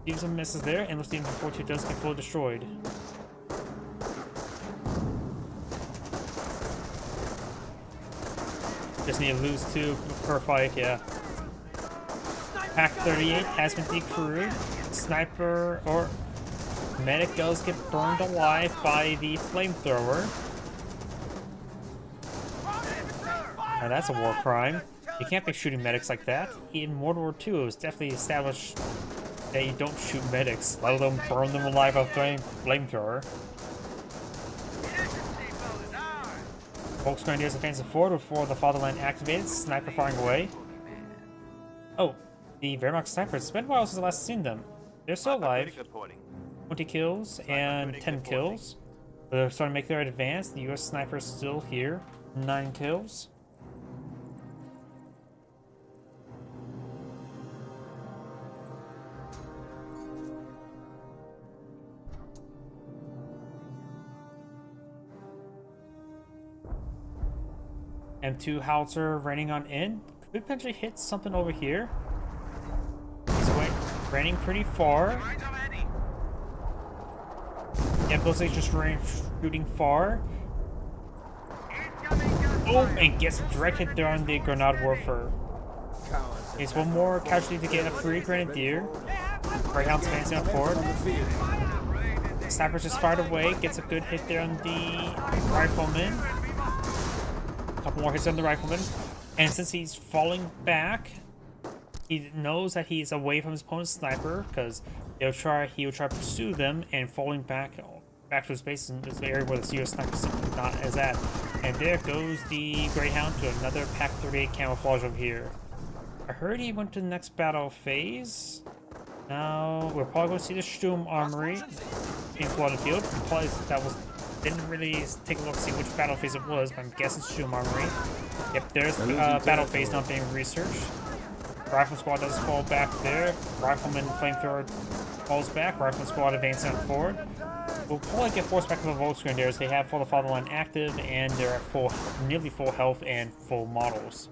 gives some misses there, and looks the MG42 does get fully destroyed. Just need to lose 2 per fight, yeah. Pack 38 has been decrewed. Sniper or medic does get burned alive by the flamethrower. Now that's a war crime. You can't be shooting medics like that. In World War II, it was definitely established that you don't shoot medics, let alone burn them alive with a flamethrower. Volksgrenadiers advancing forward before the fatherland activated. Sniper firing away. Oh, the Wehrmacht snipers. It's been a while since I last seen them. They're still alive. 20 kills and 10 kills. They're starting to make their advance. The US sniper is still here. 9 kills. M2 howitzer raining on in. Could potentially hit something over here. He's away, raining pretty far. Yeah, looks like just shooting far. Oh, and gets a direct hit there on the Grenade Warfare. It's one more casualty to get a free Grenadier. Greyhound's advancing up forward. Sniper just fired away, gets a good hit there on the Rifleman. Couple more hits on the Rifleman, and since he's falling back, he knows that he's away from his opponent's sniper because he will try to pursue them, and falling back to his base in the area where the US sniper is not as at. And there goes the Greyhound to another Pack 38 camouflage over here. I heard he went to the next battle phase. Now we're probably going to see the Sturm Armory being flooded field. Probably that was. Didn't really take a look to see which battle phase it was, but I'm guessing Sturm Armory. Yep, there's battle phase not being researched. Rifle squad does fall back there. Rifleman flamethrower falls back. Rifle squad advancing forward. We'll probably get forced back to the Volksgrenadiers. They have for the fatherland active, and they're at nearly full health and full models.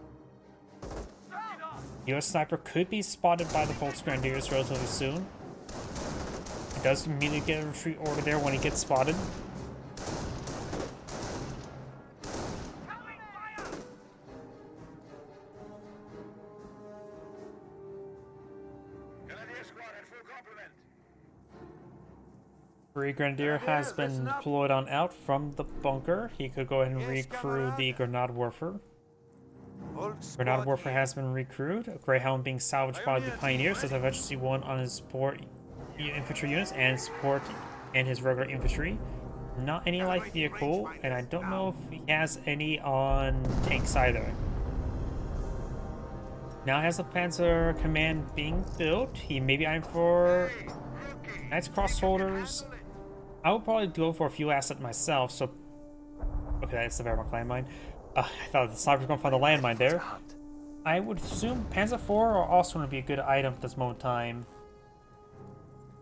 US sniper could be spotted by the Volksgrenadiers relatively soon. He does immediately get a retreat order there when he gets spotted. Grenadier has been deployed on out from the bunker. He could go ahead and recrew the Grenade Warfare. Grenade Warfare has been recrewed. Greyhound being salvaged by the Pioneers. Does eventually one on his support infantry units and support and his regular infantry. Not any light vehicle, and I don't know if he has any on tanks either. Now has the Panzer Command being built. He may be eyeing for Knights Cross Soldiers. I would probably go for a fuel asset myself, so... Okay, that's the Wehrmacht landmine. I thought the sniper was going to find the landmine there. I would assume Panzer IV are also going to be a good item at this moment in time.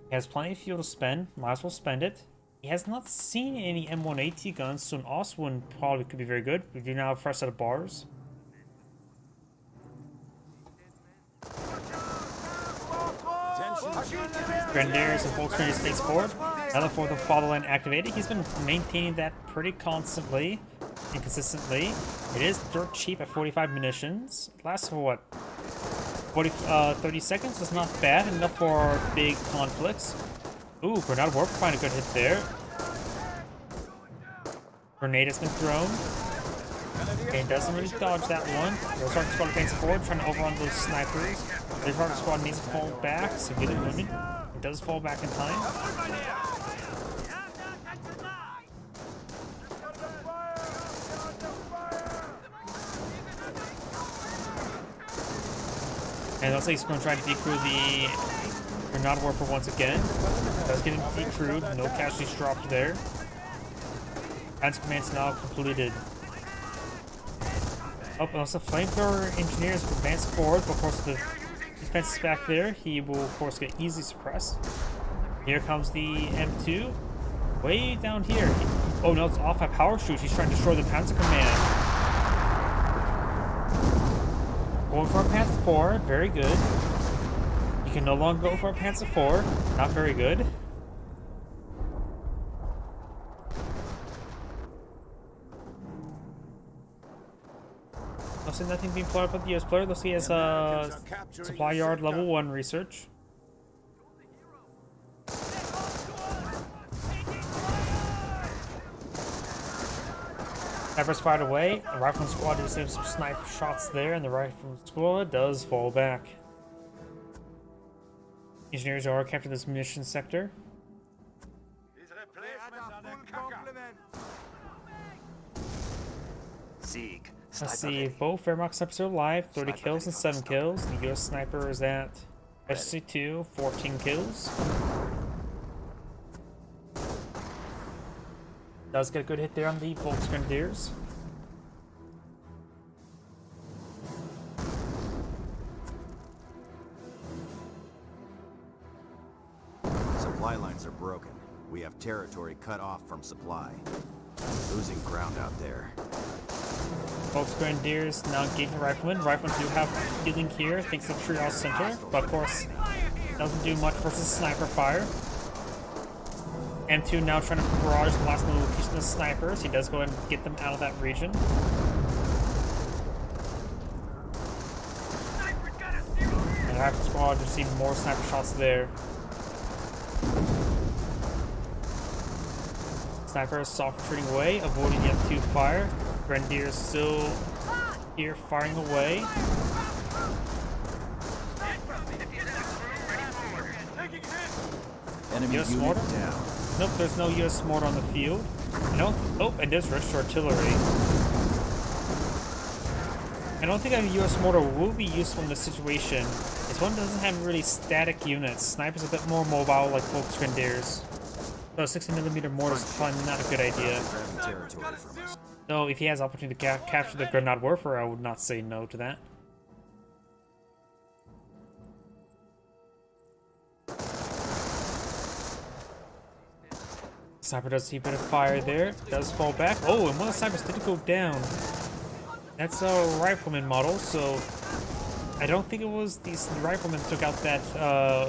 He has plenty of fuel to spend, might as well spend it. He has not seen any M1AT guns, so an AUS one probably could be very good. We do now have a fresh set of bars. Grenadiers and Volksgrenadiers takes forward. Another for the fatherland activated. He's been maintaining that pretty constantly and consistently. It is dirt cheap at 45 munitions. It lasts for what? 30 seconds? That's not bad. Enough for big conflicts. Ooh, Grenade Warp, find a good hit there. Grenade has been thrown. And doesn't really dodge that one. The Target Squad advances forward, trying to overrun those snipers. The Target Squad needs to fall back, severely wounded. It does fall back in time. And it looks like he's going to try to decrew the Grenade Warper once again. Does get him decrewed, no casualties dropped there. Panzer Command's now completed. Oh, and also Flamethrower Engineers advance forward, but of course the defense is back there. He will of course get easily suppressed. Here comes the M2. Way down here. Oh no, it's off by power shoot. He's trying to destroy the Panzer Command. Going for a Panther 4, very good. You can no longer go for a Panther 4, not very good. I'll see nothing being played by the US player. Let's see his supply yard level 1 research. Snipers fired away. The Rifleman Squad received some sniper shots there, and the Rifleman Squad does fall back. Engineers are captured this munitions sector. Sieg. Let's see, both Wehrmacht snipers are alive, 30 kills and 7 kills. The US sniper is at SC2, 14 kills. Does get a good hit there on the Volksgrenadiers. Supply lines are broken. We have territory cut off from supply. Losing ground out there. Volksgrenadiers now engaging the Riflemen. Riflemen do have healing here thanks to the Triage Center, but of course doesn't do much versus sniper fire. M2 now trying to barrage the last little piece of the snipers. He does go ahead and get them out of that region. And the Rifle Squad receiving more sniper shots there. Sniper is soft retreating away, avoiding the M2 fire. Grenadiers still here firing away. Enemy US unit mortar? down. Nope, there's no US mortar on the field. Oh, and there's Russian artillery. I don't think a US mortar will be useful in this situation. This one doesn't have really static units. Snipers a bit more mobile like Volksgrenadiers. So a 60mm mortar is probably not a good idea. Grabbing territory from us. Though if he has the opportunity to capture the Grenade Warfare, I would not say no to that. Sniper does see a bit of fire there. Does fall back. Oh, and one of the snipers did go down. That's a Rifleman model, so I don't think it was the Rifleman took out that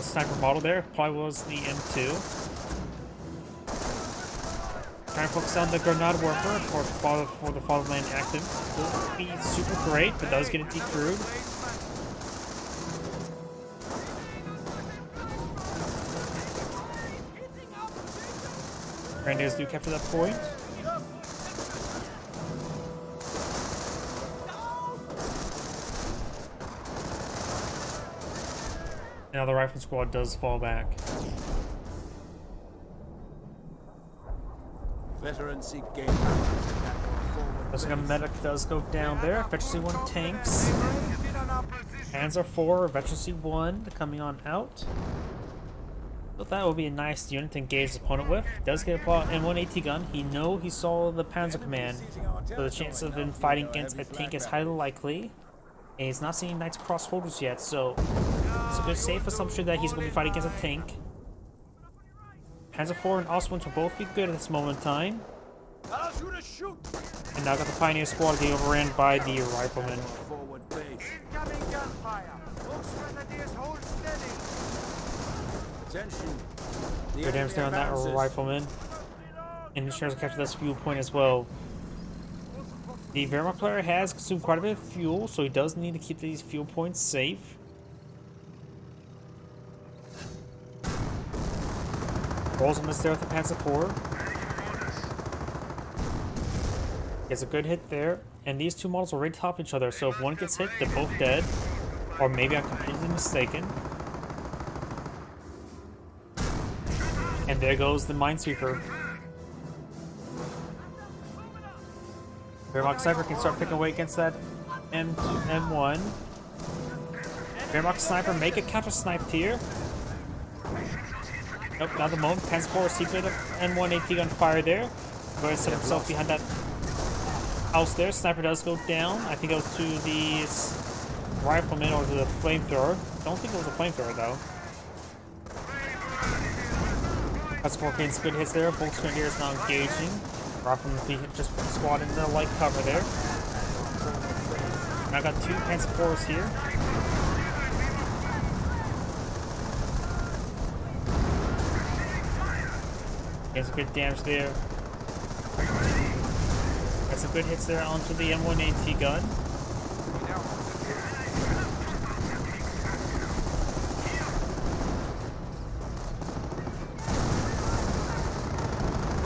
sniper model there. Probably was the M2. Trying to focus on the Grenade Warfare, of course, for the Fatherland active. Will be super great, but does get it decrewed. Grenadiers do capture that point. Now the Rifle Squad does fall back. Veteran seek game. Looks like a medic does go down there. Veteran C1 tanks. Panzer 4, Veteran C1 coming on out. So that will be a nice unit to engage the opponent with. Does get a M1 AT gun. He saw the Panzer Command, so the chance of him fighting against a tank is highly likely. And he's not seeing Knights Cross holders yet, so it's a good safe assumption that he's going to be fighting against a tank. Panzer 4 and Ostwinds will both be good at this moment in time. And now got the Pioneer Squad being overran by the Riflemen. Forward base. Incoming gunfire. Volksgrenadiers hold steady. Attention. Good damage there on that rifleman. And Shares will capture this fuel point as well. The Wehrmacht player has consumed quite a bit of fuel, so he does need to keep these fuel points safe. Rolls a miss there with the Panzer IV. Gets a good hit there, and these two models are right top each other, so if one gets hit, they're both dead. Or maybe I'm completely mistaken. And there goes the Minesweeper. Wehrmacht Sniper can start picking away against that M1. Wehrmacht Sniper make a counter sniped here. Nope, not the moment. Panzer IV received an M1 AT gun fire there. Go ahead and set himself behind that house there. Sniper does go down. I think it was to the rifleman or to the flamethrower. Don't think it was a flamethrower though. Panzer IV gains good hits there. Volksgrenadier is now engaging. Rifleman just squad into light cover there. Now I got two Panzer IVs here. Gets good damage there. Got some good hits there onto the M1 AT gun.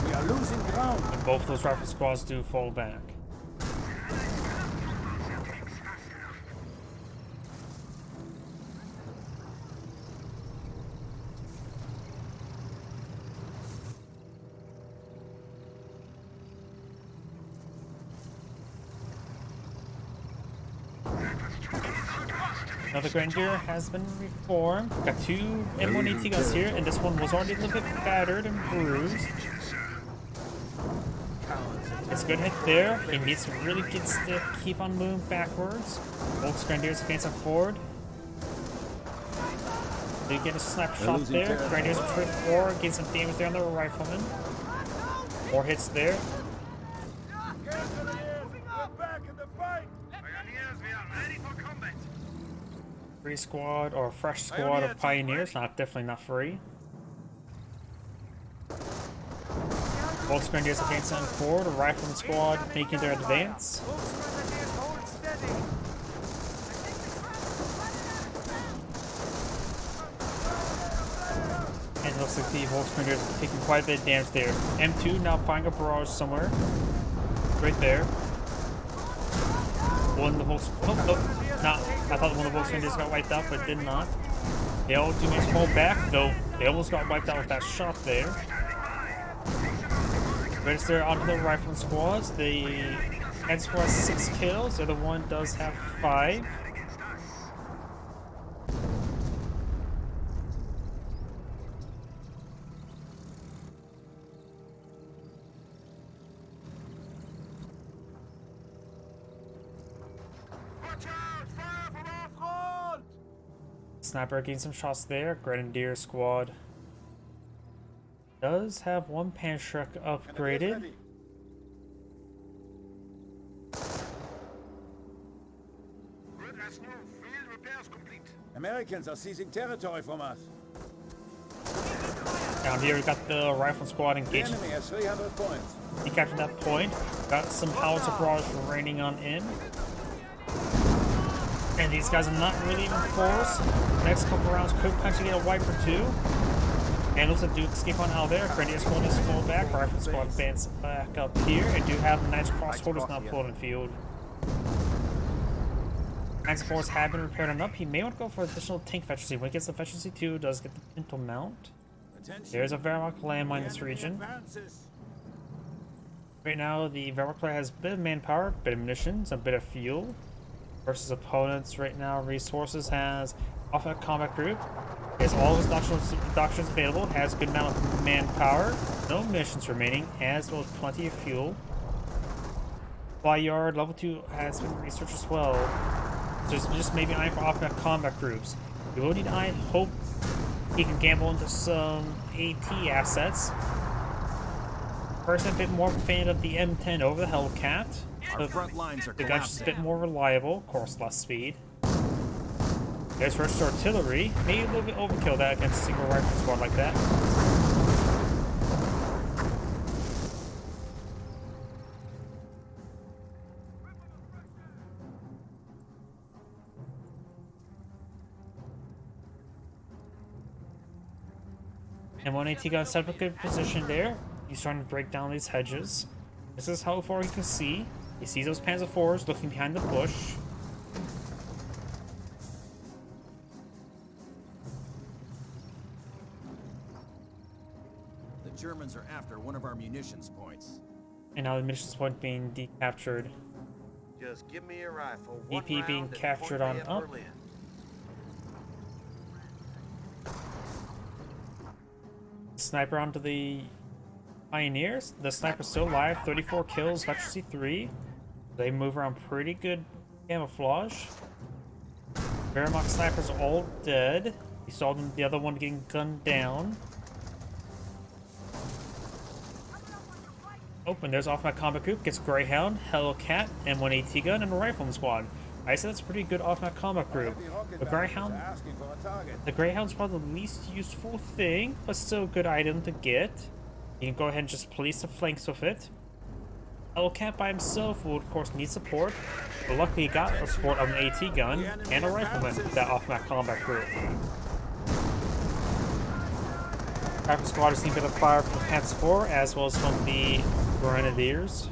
We are losing ground. And both those rifle squads do fall back. Another Grenadier has been reformed. Got two M1 AT guns here, and this one was already a little bit battered and bruised. It's a good hit there. He needs to really get stiff, keep on moving backwards. Volks Grenadiers advancing forward. They get a snapshot there. Grenadiers push forward, get some damage there on the rifleman. More hits there. Free squad or fresh squad of pioneers, definitely not free. Volks Grenadiers advancing forward, a rifleman squad making their advance. And it looks like the Volks Grenadiers are taking quite a bit of damage there. M2 now finding a barrage somewhere. Right there. One of the Volks. Oh. No, I thought one of the Volks Grenadiers got wiped out, but did not. They all do manage to fall back, though they almost got wiped out with that shot there. Register onto the rifleman squads. The Panzer IV has 6 kills, the other one does have 5. Sniper getting some shots there. Grenadier squad does have one Panzerschreck upgraded. Americans are seizing territory from us. Down here we got the rifle squad The engaged. enemy has 300 points. He captured that point. Got some howitzer barrage raining on in. And these guys are not really even forced. Next couple rounds could potentially get a wipe or two. And looks like Duke escape on out there. Grenadier squad is full back. Rifle squad advance back up here. And do have nice crossholders now pulled in field. Panzer IVs have been repaired on up. He may want to go for additional tank efficiency. When he gets the efficiency 2, does get the pintle mount. There's a Wehrmacht landmine in this region. Right now, the Wehrmacht player has a bit of manpower, a bit of munitions, a bit of fuel. Versus opponents right now, resources has Alpha Combat Group. Has all of his doctrines available, has a good amount of manpower, no missions remaining, as well as plenty of fuel. Fly Yard level 2 has been researched as well. So just maybe eyeing for Alpha Combat Groups. You will need to eye and hope he can gamble into some AT assets. Personally, a bit more of a fan of the M10 over the Hellcat. Our front lines are The gun's just a bit more reliable, of course, less speed. Got There's first artillery. Maybe a little bit overkill that against a single rifle squad like that. And one AT gun set up a good position there. He's trying to break down these hedges. This is how far he can see. He sees those Panzer IVs looking behind the bush. The Germans are after one of our munitions points. And now the munitions point being decaptured. Just give me a rifle. EP being captured on up. Sniper onto the Pioneers. The sniper's still alive. 34 kills, Veteran C3. They move around pretty good camouflage. Wehrmacht snipers all dead. You saw them, the other one getting gunned down. Oh, and there's off my combat group. Gets Greyhound, Hellcat, M1 AT gun, and a Rifleman squad. I said that's a pretty good off-map combat group. The Greyhound's probably the least useful thing, but still a good item to get. You can go ahead and just police the flanks with it. Hellcat by himself will of course need support, but luckily he got the support of an AT gun and a Rifleman with that off-map combat group. Rifle squad is seeing a bit of fire from the Panzer IV as well as from the Grenadiers.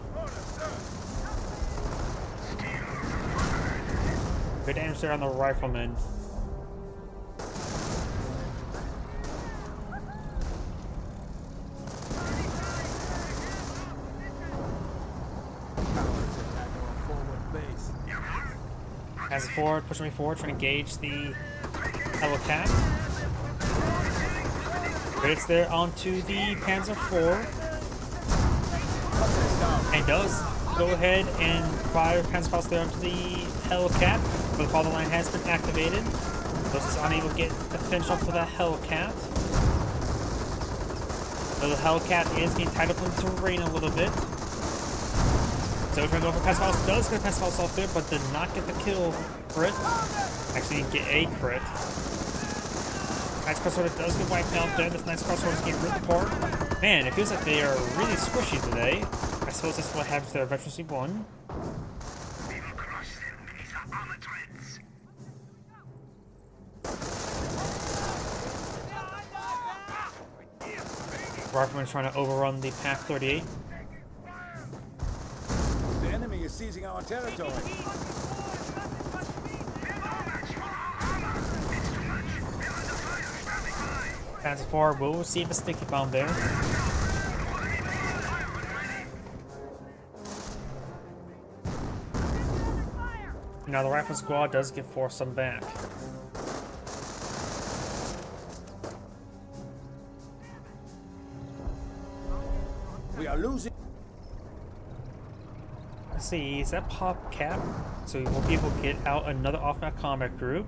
Good damage there on the Rifleman. Panzer IV pushing me forward, trying to engage the Hellcat. It's there onto the Panzer IV. And does go ahead and fire Panzer IV there onto the Hellcat. But the fatherland has been activated. Those is unable to get the finish off for the Hellcat. So the Hellcat is getting tied up in the terrain a little bit. So we're going to go for Panzer IV. Does get Panzer IV off there, but did not get the kill crit. Actually didn't get a crit. Knight's Crossroads does get wiped out there. This Knight's Crossroads get ripped apart. Man, it feels like they are really squishy today. I suppose that's what happens to their Veteran C1. Rifleman trying to overrun the Pak 38. The enemy is seizing our territory. Panzer IV will receive a sticky bomb there. Now the Rifle squad does get forced some back. We are losing. Let's see, is that pop cap? So we won't be able to get out another off-map combat group.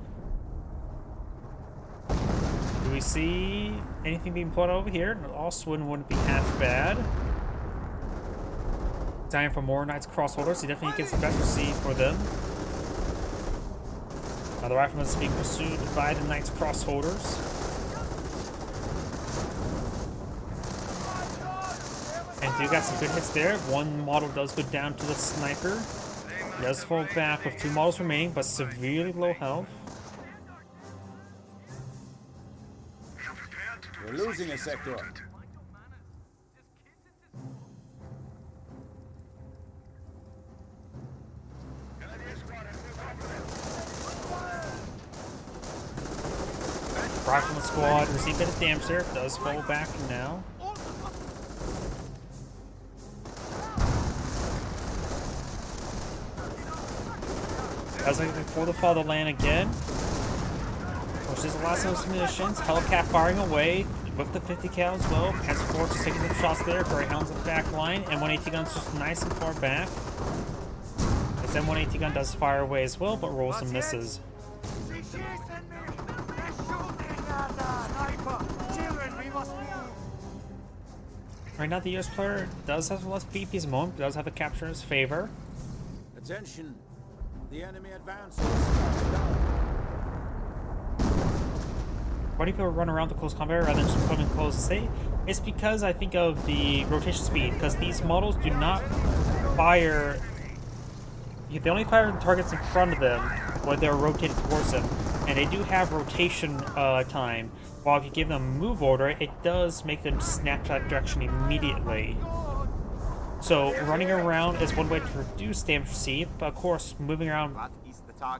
Do we see anything being put over here? Oswin wouldn't be half bad. Time for more Knight's Crossholders. He definitely gets better C for them. Now the Rifleman is being pursued by the Knight's Crossholders. And do got some good hits there. One model does go down to the sniper. He does fall back with 2 models remaining, but severely low health. We're losing a sector. Rifleman squad receive a bit of damage there. Does fall back now. As like before the fatherland again. Which is the last of those munitions. Hellcat firing away with the 50 cal as well. Panzer IV just taking some shots there. Greyhound's in the back line. M1 AT gun's just nice and far back. This M1 AT gun does fire away as well, but rolls and misses. Right now the US player does have less VPs at the moment, but does have the capture in his favor. Attention. The enemy advances. why do people run around the close combat rather than just put them in close and stay? It's because I think of the rotation speed, because these models do not fire. They only fire the targets in front of them when they're rotated towards them, and they do have rotation time. While if you give them a move order, it does make them snap to that direction immediately. So running around is one way to reduce damage received, but of course moving around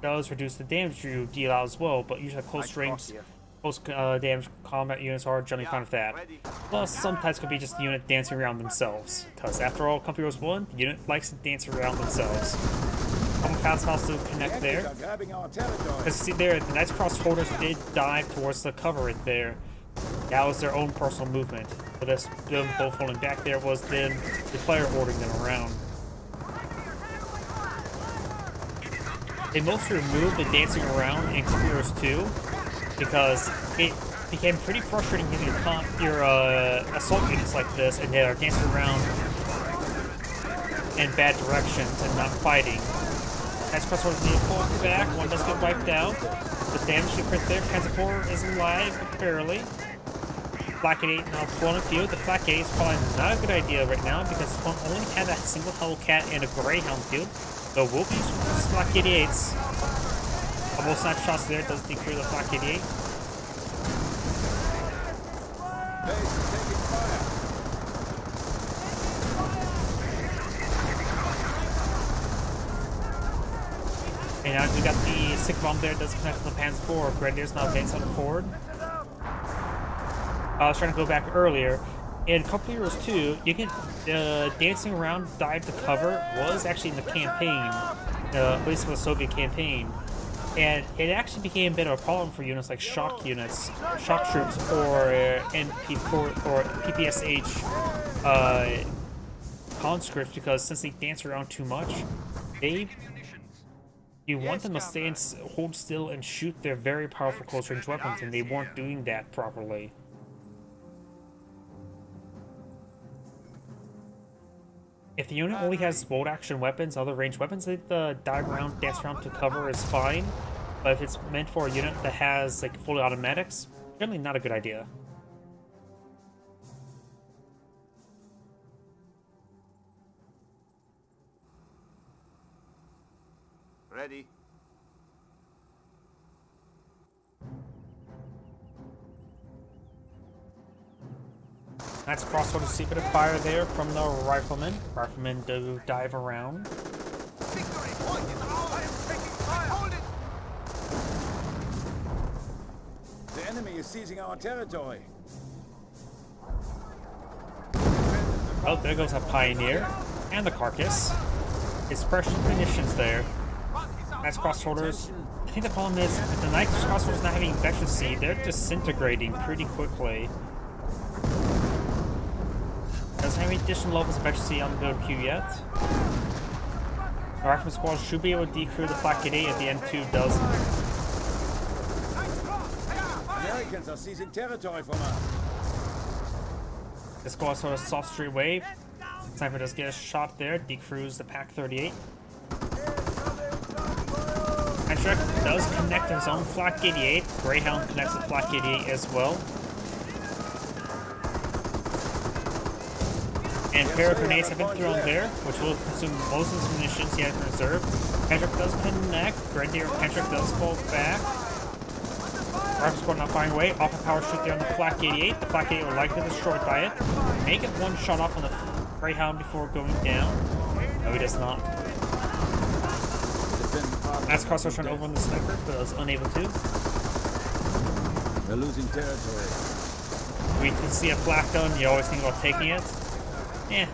does reduce the damage you deal out as well, but usually close range, close damage combat units are generally fine with that. Plus, sometimes it could be just the unit dancing around themselves, because after all, Company Heroes 1, the unit likes to dance around themselves. Couple fast spots to connect there. As you see there, the Knights Cross holders did dive towards the cover right there. That was their own personal movement. But as them both falling back there was then the player ordering them around. They mostly removed the dancing around in Company Heroes 2 because it became pretty frustrating using your assault units like this and they are dancing around in bad directions and not fighting. Knights Cross holders need to fall back. One does get wiped out. The damage to crit there. Panzer IV is alive, but barely. Flak 88 now pulling a field. The Flak 88 is probably not a good idea right now because this one only had a single Hellcat and a Greyhound field. So we'll be using Flak 88s. Couple snapshots there does decrease the Flak 88. And now we got the Sick Bomb there, does connect to the Panzer IV. Grenadiers now advance on forward. I was trying to go back earlier. In Company Heroes 2, you can dancing around, dive to cover was actually in the campaign, at least for the Soviet campaign, and it actually became a bit of a problem for units like shock units, shock troops, or NP4 or PPSH conscripts, because since they dance around too much, you want them to stay and hold still and shoot their very powerful close-range weapons, and they weren't doing that properly. If the unit only has bolt-action weapons, other ranged weapons, the dive around, dance around to cover is fine. But if it's meant for a unit that has like fully automatics, generally not a good idea. Ready. That's crossroads, see a bit of fire there from the riflemen. Riflemen do dive around. The enemy is seizing our territory. Oh, there goes a Pioneer and the Carcass. It's fresh munitions there. That's crossholders. I think the problem is with the Knights crossholders not having efficiency, they're disintegrating pretty quickly. Doesn't have any additional levels of efficiency on the build queue yet. The Rifleman squad should be able to decrew the Flak 88 if the M2 doesn't. Americans are seizing territory from us. The squad sort of soft straight away. Sniper does get a shot there, decrews the Pak 38. Patrick does connect his own Flak 88. Greyhound connects the Flak 88 as well. And a pair of grenades have been thrown there, which will consume most of his munitions he has in reserve. Patrick does connect. Grenadier Patrick does fall back. Rifle squad not firing away. Off a power shoot there on the Flak 88. The Flak 88 will likely be destroyed by it. May get one shot off on the Greyhound before going down. No, he does not. That's Crosshair trying to overrun the sniper, but was unable to. They're losing territory. We can see a flak gun, you always think about taking it. Eh.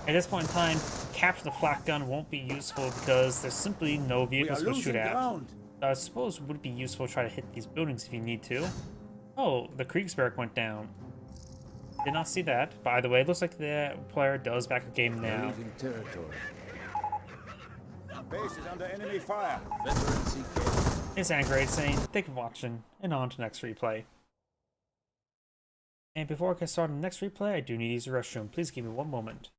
At this point in time, capture the flak gun won't be useful because there's simply no vehicles to shoot at. I suppose it would be useful to try to hit these buildings if you need to. Oh, the Kriegsberg went down. Did not see that. By the way, it looks like the player does back the game now. Losing territory. Base is under enemy fire. Veteran CK. It's Angrade saying, thank you for watching, and on to next replay. And before I can start on the next replay, I do need to use the restroom. Please give me one moment.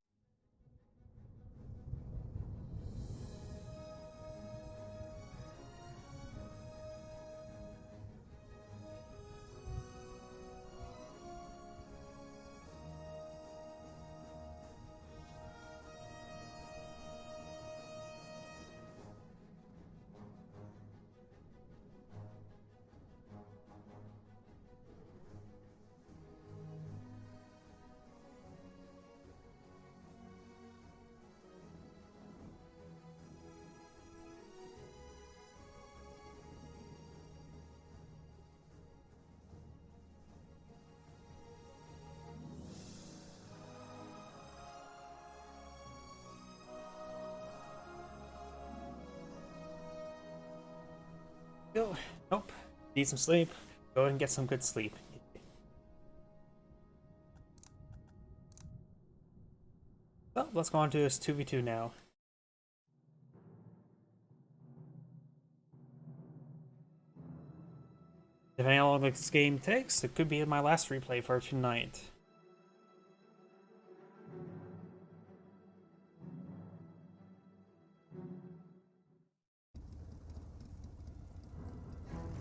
Go. Nope. Need some sleep. Go ahead and get some good sleep. So let's go on to this 2v2 now. Depending on how long this game takes, it could be my last replay for tonight.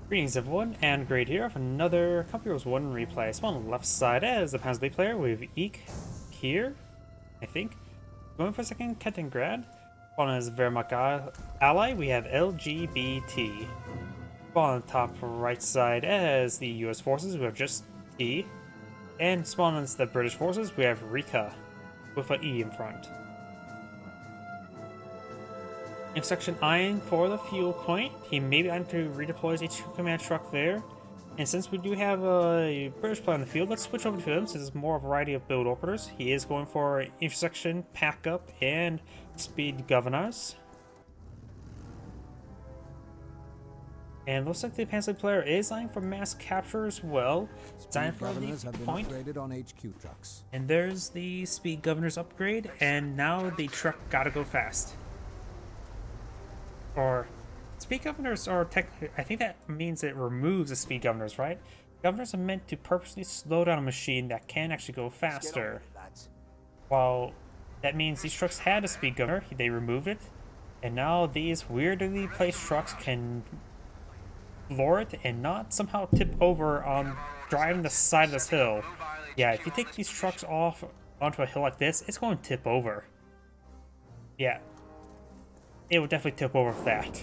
Greetings everyone, and great here for another Company Heroes 1 replay. So on the left side as the Panzer player, we have Eek here, I think. Going for a second, Ketingrad. On as Wehrmacht ally, we have LGBT. On the top right side as the US forces, we have just T. And spawn as the British forces, we have Rika, with an E in front. In section eyeing for the fuel point, he may be going to redeploy his HQ command truck there. And since we do have a British player on the field, let's switch over to him since it's more a variety of build openers. He is going for intersection, pack up, and speed governors. And looks like the Panzer player is eyeing for mass capture as well. Designed for the point. On HQ trucks. And there's the speed governors upgrade, and now the truck gotta go fast. Or speed governors are technically, I think that means it removes the speed governors, right? Governors are meant to purposely slow down a machine that can actually go faster. While that means these trucks had a speed governor, they removed it, and now these weirdly placed trucks can floor it and not somehow tip over on driving the side of this hill. Yeah, if you take these trucks off onto a hill like this, it's going to tip over. Yeah. It would definitely tip over with that.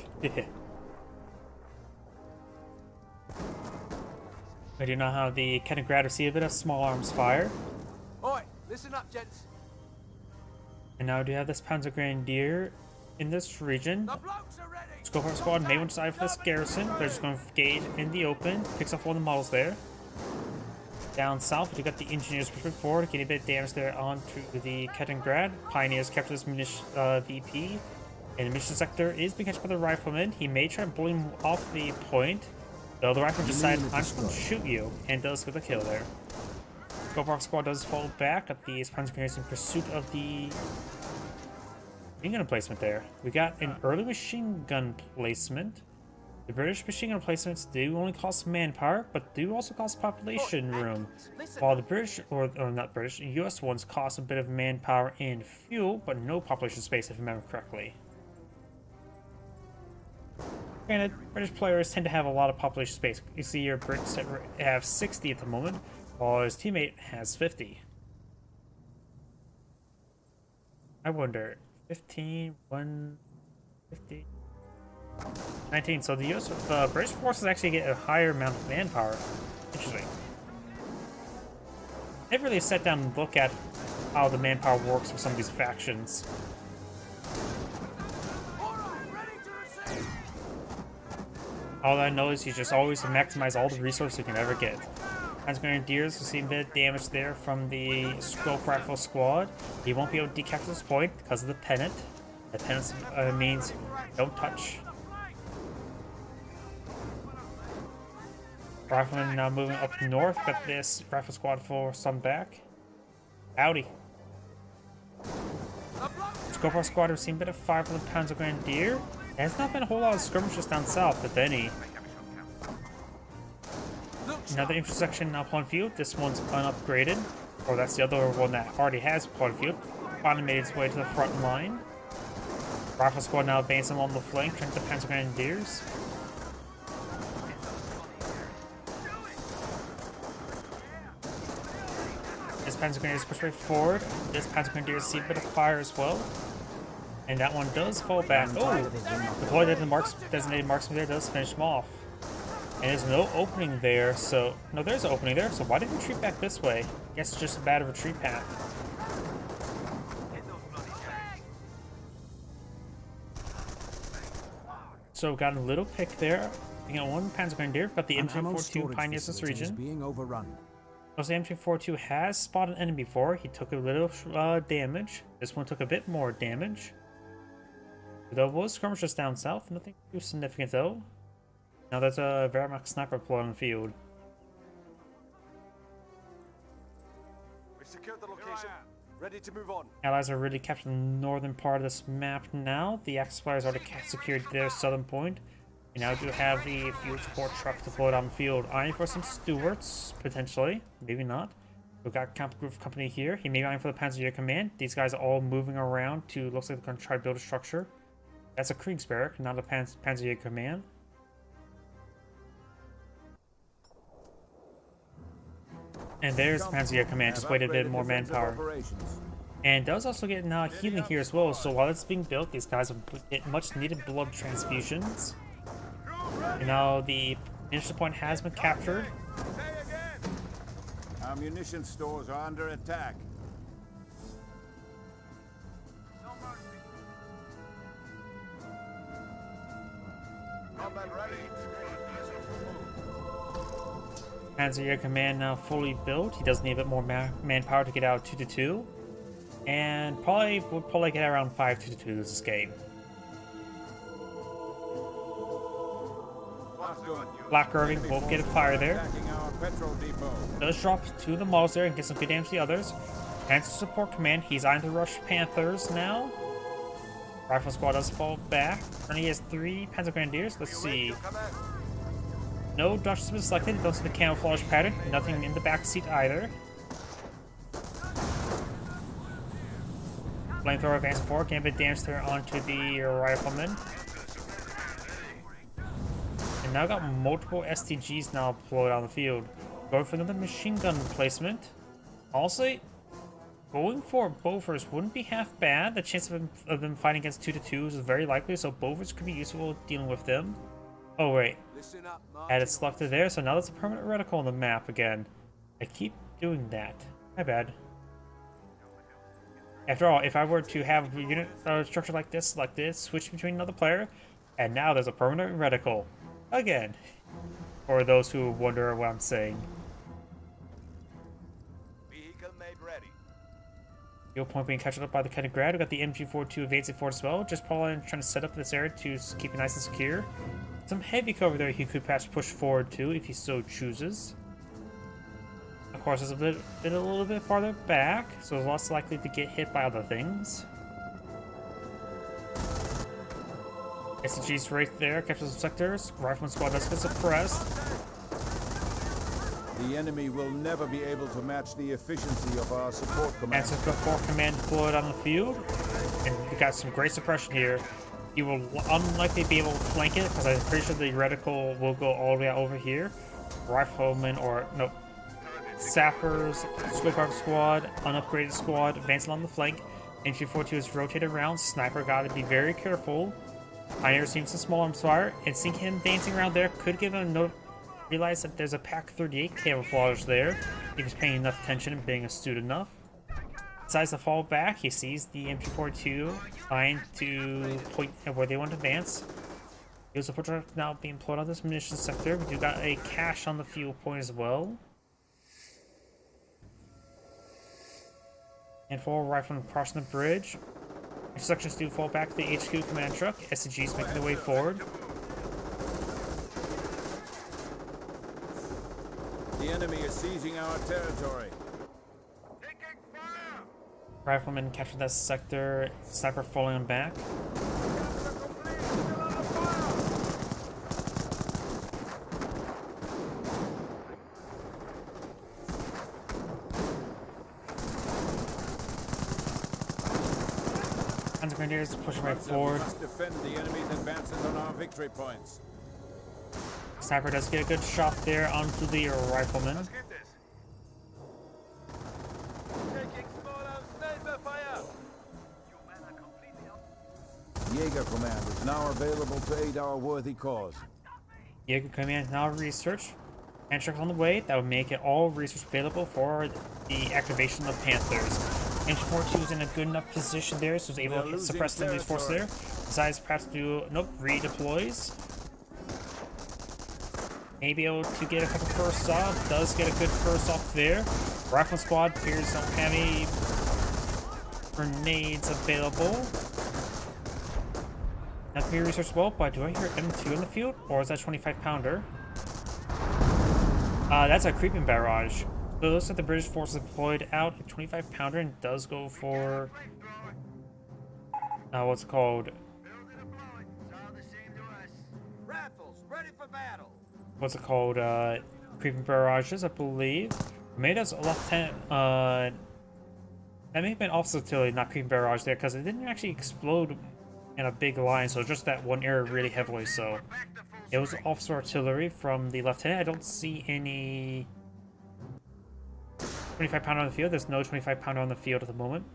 I do not have the Ketingrad receive a bit of small arms fire. Oi, listen up, gents. And now do you have this Panzer Grenadier in this region. The blokes are ready. Scoper squad may want to side for this garrison. They're just going to engage in the open. Picks up one of the models there. Down south, we got the engineers pushing forward, getting a bit of damage there onto the Ketingrad. Pioneers capture this VP. And the mission sector is being catched by the rifleman. He may try to blow him off the point, though the rifleman decides, I'm just going to shoot you, and does get the kill there. Scoper squad does fall back at the Panzer Grenadiers in pursuit of the machine gun placement there. We got an early machine gun placement. The British machine gun placements do only cost manpower, but do also cost population room. While the British, or not British, US ones cost a bit of manpower and fuel, but no population space if I remember correctly. Granted, British players tend to have a lot of population space. You see your Brits have 60 at the moment, while his teammate has 50. I wonder, 15, 1, 50, 19. So the US, British forces actually get a higher amount of manpower. Interesting. Never really sat down and look at how the manpower works for some of these factions. All I know is you just always maximize all the resources you can ever get. Panzer Grenadiers will see a bit of damage there from the Scope Rifle squad. He won't be able to decapture this point because of the pennant. The pennant means don't touch. Rifleman now moving up north, got this rifle squad for some back. Howdy. Scope squad have seen a bit of fire from the Panzer Grenadier. There has not been a whole lot of skirmishes down south, if any. Another intersection now upon field. This one's unupgraded. Or that's the other one that already has upon field. Finally made its way to the front line. Rifle squad now advancing along the flank, trying to the Panzer Grenadiers. This Panzer Grenadiers push right forward. This Panzer Grenadiers see a bit of fire as well. And that one does fall back. Oh! Deploy that the designated marksman there does finish him off. And there's no opening there, so... No, there's an opening there, so why did he retreat back this way? Guess it's just a bad retreat path. So got a little pick there. You got one Panzer Grenadier, got the M242 pioneers this region. Being overrun. The M242 has spotted an enemy before. He took a little damage. This one took a bit more damage. There was skirmishes down south, nothing too significant though. Now there's a Wehrmacht sniper deployed on the field. We've secured the location. Ready to move on. Allies are really capturing the northern part of this map now. The Axis flyers already secured their southern point. We now do have the field support truck deployed on the field, eyeing for some Stuarts, potentially. Maybe not. We've got Kampfgruppe Company here. He may be eyeing for the Panzer Command. These guys are all moving around to, looks like they're going to try to build a structure. That's a Kriegsberg, not a Panzer Command. And there's the Panzer Command, just waited a bit more manpower. And does also get healing here as well, so while it's being built, these guys will get much needed blood transfusions. And now the munition point has been captured. Our munition stores are under attack. Combat ready. Panzer Command now fully built. He does need a bit more manpower to get out 2-2. And would probably get around 5-2 this game. Black Irving both get a fire there. Does drop 2 of the models there and get some good damage to the others. Panzer Support Command, he's eyeing to rush Panthers now. Rifle Squad does fall back. And he has 3 Panzer Grenadiers. Let's see. No Dutch has been selected. Don't see the camouflage pattern. Nothing in the back seat either. Flamethrower advancing forward. Getting a bit damage there onto the rifleman. And now got multiple STGs now deployed on the field. Going for another machine gun placement. Also, going for Bofors wouldn't be half bad. The chance of them fighting against 2-2 is very likely, so Bofors could be useful dealing with them. Oh wait, had it selected there, so now there's a permanent reticle on the map again. I keep doing that. My bad. After all, if I were to have a unit structure like this, switch between another player, and now there's a permanent reticle. Again. For those who wonder what I'm saying. Vehicle made ready. Field point being captured up by the Kaliningrad. We've got the MG42 advancing forward as well. Just probably trying to set up this area to keep it nice and secure. Some heavy cover there he could perhaps push forward to if he so chooses. Of course, it's a little bit farther back, so it's less likely to get hit by other things. SCG's right there, captures some sectors. Rifleman squad does get suppressed. The enemy will never be able to match the efficiency of our support And command. support command deployed on the field. And we got some great suppression here. He will unlikely be able to flank it because I'm pretty sure the reticle will go all the way out over here. Riflemen or no, sappers, scope rifle squad, unupgraded squad, advancing on the flank. MG42 is rotated around. Sniper got to be very careful. Pioneer seeing some small arms fire, and seeing him dancing around there could give him a note. Realize that there's a Pak 38 camouflage there. If he's paying enough attention and being astute enough. Decides to fall back. He sees the MG42 trying to point at where they want to advance. Here's a support now being employed on this munitions sector. We do got a cache on the fuel point as well. And 4 riflemen crossing the bridge. Sections do fall back to the HQ command truck. SCG's making their way forward. The enemy is seizing our territory. Taking fire! Riflemen captured that sector. Sniper falling back. Grenadiers pushing right forward. We must defend the enemy's advances on our victory points. Sniper does get a good shot there onto the rifleman. Let's get this. Taking small arms sniper fire. Jaeger Command is now available to aid our worthy cause. Jaeger Command now research. And truck on the way. That would make it all research available for the activation of Panthers. MG42 is in a good enough position there, so he's able to suppress some of these forces there. Decides perhaps to redeploys. May be able to get a couple bursts off. Does get a good burst off there. Rifle squad appears don't have any grenades available. Not to be researched well, but do I hear M2 in the field? Or is that 25 pounder? That's a creeping barrage. So it looks like the British forces deployed out a 25 pounder and does go for what's it called? Rifles, ready for battle. What's it called? Creeping barrages, I believe. Made us a lieutenant. That may have been officer artillery, not creeping barrage there, because it didn't actually explode in a big line, so just that one area really heavily. So it was officer artillery from the lieutenant. I don't see any 25 pounder on the field. There's no 25 pounder on the field at the moment.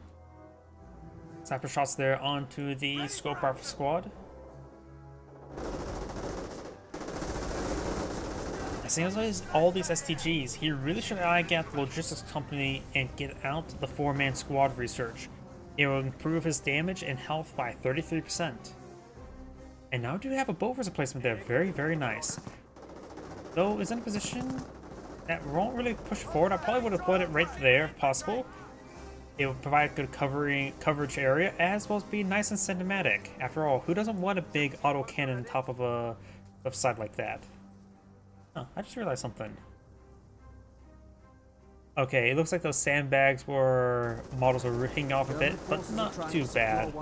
Sniper shots there onto the scope rifle squad. Seems like all these STGs, he really should get the logistics company and get out the 4-man squad research. It will improve his damage and health by 33%. And now do have a Bofors replacement there, very, very nice. Though is in a position that won't really push forward. I probably would have put it right there if possible. It would provide a good coverage area, as well as be nice and cinematic. After all, who doesn't want a big auto cannon on top of a side like that? Oh, I just realized something. Okay, it looks like those sandbags models were ripping off a bit, but not too bad.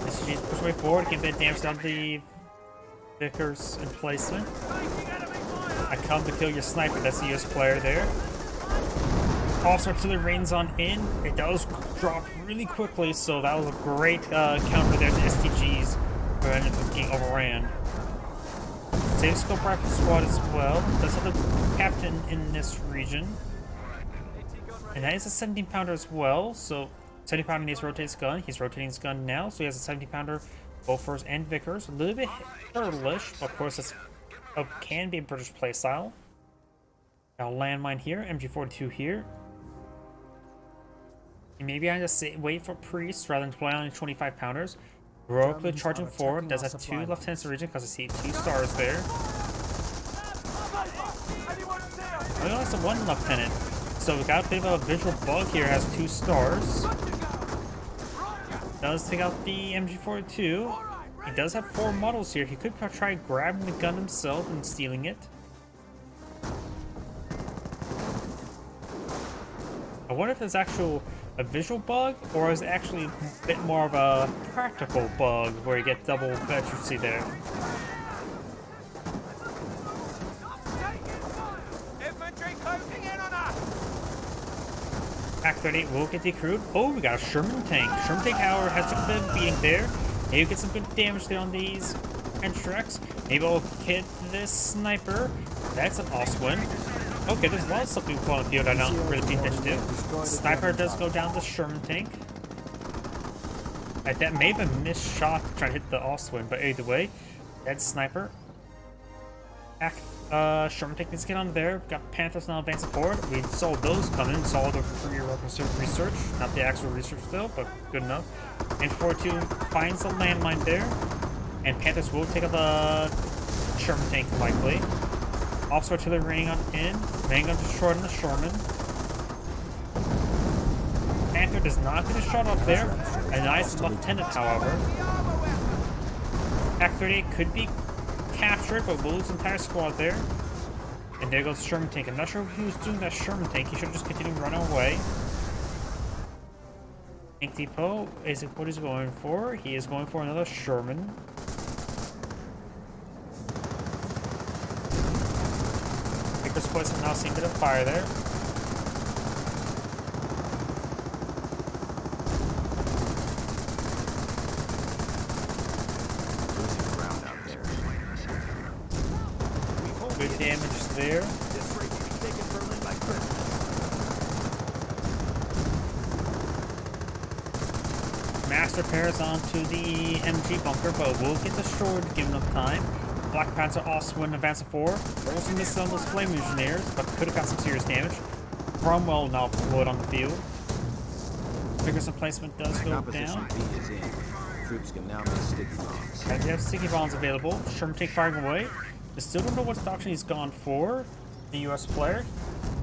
SG's push way forward, get a bit of damage down the Vickers emplacement. I come to kill your sniper, that's the US player there. Officer artillery rains on in. It does drop really quickly, so that was a great counter there to STGs, who ended up getting overran. Same scope rifle squad as well. Does have the captain in this region. And that is a 17 pounder as well. So 70 pounder needs to rotate his gun. He's rotating his gun now. So he has a 70 pounder, Bofors and Vickers. A little bit turtle-ish, but of course this can be a British playstyle. Now landmine here, MG42 here. And maybe I just wait for Priest rather than deploy on 25 pounders. Heroically charging forward, does have 2 lieutenants in the region because I see 2 stars there. I only have 1 lieutenant, so we got a bit of a visual bug here, has 2 stars. Does take out the MG42. He does have 4 models here. He could try grabbing the gun himself and stealing it. I wonder if there's a visual bug, or is it actually a bit more of a practical bug where you get double accuracy there? Infantry closing in on us. Pac-38 will get decrewed. Oh, we got a Sherman tank. Sherman tank, however, has took a bit of beating there. Maybe get some good damage there on these Entrex. Maybe I'll hit this sniper. That's an Oswin. Okay, there's a lot of stuff we put on the field I don't really pay attention to. Sniper does go down the Sherman tank. That may have been a missed shot to try to hit the Oswin, but either way, that's Sniper. Sherman tank needs to get on there. Got Panthers now advancing forward. We saw those coming. Saw the prerequisite research. Not the actual research still, but good enough. And 42 finds the landmine there. And Panthers will take out the Sherman tank likely. Officer artillery raining on in. Main gun destroyed on the Sherman. Panther does not get a shot off there. A nice lieutenant, however. Pac-38 could be captured, but we'll lose the entire squad there. And there goes the Sherman tank. I'm not sure who's doing that Sherman tank. He should have just continued running away. Tank Depot is what he's going for. He is going for another Sherman. Vickers place has now seen a bit of fire there. Losing ground out there. Good damage there. This freight will be taken Berlin by prisoners. Mass repairs onto the MG bunker, but will get destroyed given enough time. Black Panther Oswin advancing forward. Also missed on those flame engineers, but could have got some serious damage. Cromwell now deployed on the field. Vickers emplacement does go Opposition down. B is in. Troops can now make sticky bombs. And we have sticky bombs available. Sherman tank firing away. I still don't know what doctrine he's gone for. The US player.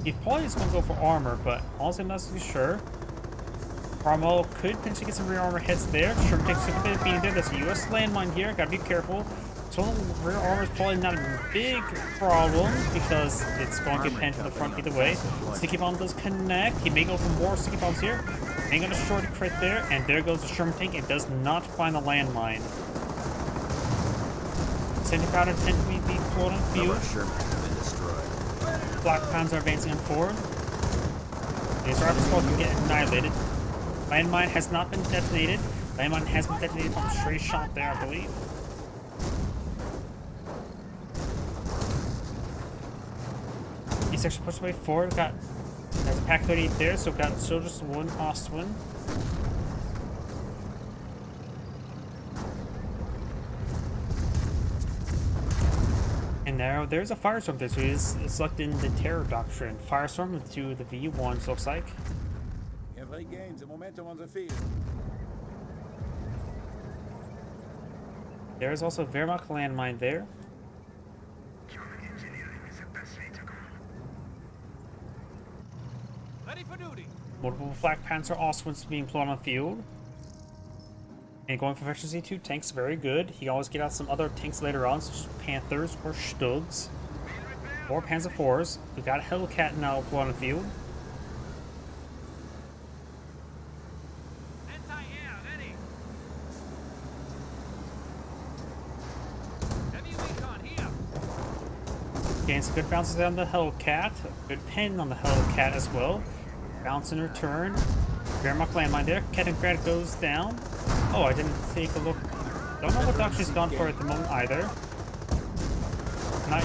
He probably is going to go for armor, but honestly I'm not so sure. Cromwell could potentially get some rear armor hits there. Sherm takes a bit of being there. There's a US landmine here. Gotta be careful. So rear armor is probably not a big problem because it's going to get pinned to the front either way. Sticky bomb does connect. He may go for more sticky bombs here. Ain't gonna short a crit there, and there goes the Sherman tank. It does not find the landmine. Sentry powder tend to be deployed on the Some of field. our Sherman have been destroyed. Black Pounds are advancing on forward. These rifle squads can get annihilated. Landmine has not been detonated. Landmine has been detonated from a stray shot there, I believe. He's actually pushed away forward. Has a Pack 38 there, so got still just one Ostwin. And now there's a Firestorm there, so he's selecting the Terror Doctrine. Firestorm to the V1s, looks like. Have regained the momentum on the field. There's also a Wehrmacht landmine there. Ready for duty. Multiple Flak Panzer Ostwins being employed on the field. And going for efficiency 2 tanks, very good. He can always get out some other tanks later on, such as Panthers or Stugs. Or Panzer IVs. We got a Hellcat now employed on the field. Anti-air, ready. Heavy recon here. Getting some good bounces on the Hellcat. Good pin on the Hellcat as well. Bounce in return. Wehrmacht landmine there. Kettengrad goes down. Oh, I didn't take a look. Don't know what doctrine's gone for at the moment either.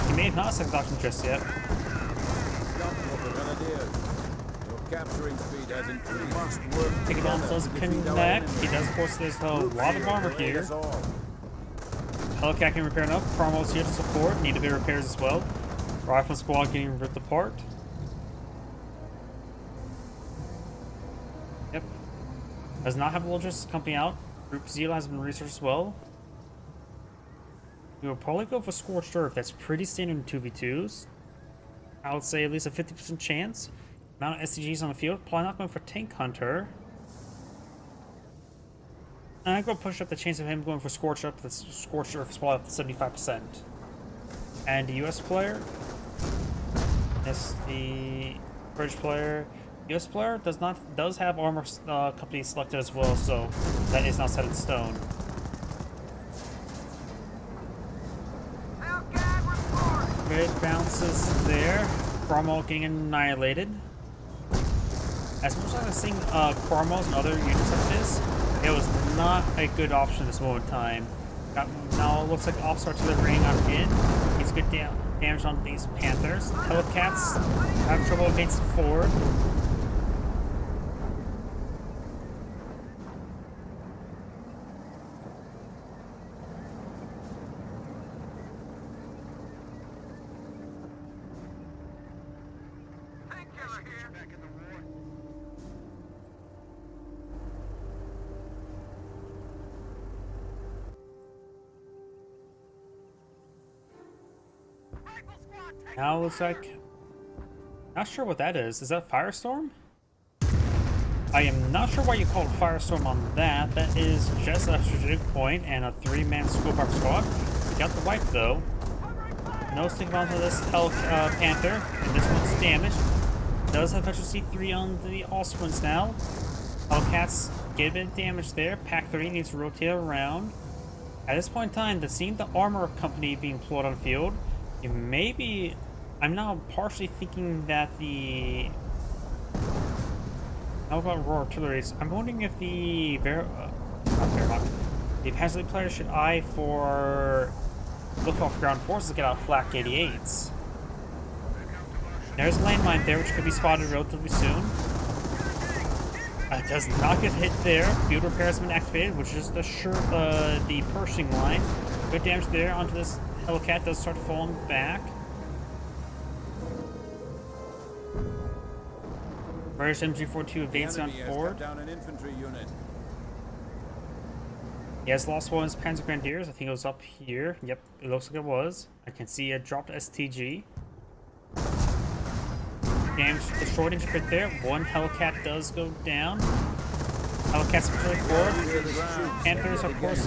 He may have not set the doctrine just yet. Capturing speed has increased. Must work. Taking on does connect. He does, of course, there's a lot of armor here. Hellcat can repair enough. Cromwell's here to support. Need a bit of repairs as well. Rifle squad getting ripped apart. Yep. Does not have a logistics company out. Group Zero has been researched as well. We will probably go for Scorched Earth. That's pretty standard in 2v2s. I would say at least a 50% chance. Amount of SCGs on the field. Probably not going for Tank Hunter. And I go push up the chance of him going for Scorched Earth. The Scorched Earth is probably up to 75%. And the US player. Yes, the British player. US player does have armor company selected as well, so that is not set in stone. Great bounces there. Cromwell getting annihilated. As much as I've seen Cromwells and other units like this, it was not a good option at this moment in time. Now it looks like Officer Artillery on in. He's good damage on these Panthers. Hellcats have trouble advancing forward. Now it looks like... Not sure what that is. Is that Firestorm? I am not sure why you called Firestorm on that. That is just a strategic point and a 3-man scope up squad. We got the wipe though. No stick bombs on this Panther, and this one's damaged. Does have efficiency 3 on the Ostwins now. Hellcats get a bit of damage there. Pack 3 needs to rotate around. At this point in time, seeing the armor company being employed on the field, I'm now partially thinking that the... How about Royal Artilleries? I'm wondering if the Panzer player should eye for Luftwaffe ground forces to get out flak 88s. There's a landmine there, which could be spotted relatively soon. Does not get hit there. Field repair has been activated, which is the Pershing line. Good damage there onto this Hellcat. Does start falling back. British MG42 advancing on forward. Down an infantry unit. He has lost one of his Panzer Grenadiers. I think it was up here. Yep, it looks like it was. I can see a dropped STG. Damage destroyed in crit there. One Hellcat does go down. Hellcats push forward. Panthers, of course,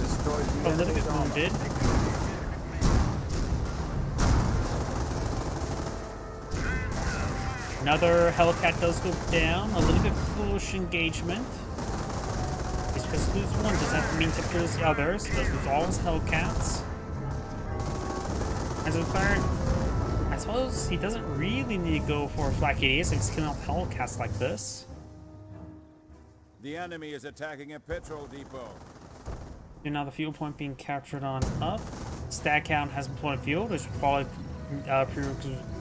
a little bit wounded. Another Hellcat does go down. A little bit foolish engagement. Just because lose one does not mean to lose the others. Does lose all his Hellcats. As a player, I suppose he doesn't really need to go for a Flak 88 and killing off Hellcats like this. The enemy is attacking a petrol depot. And now the fuel point being captured on up. Stag count has been put on field, which is probably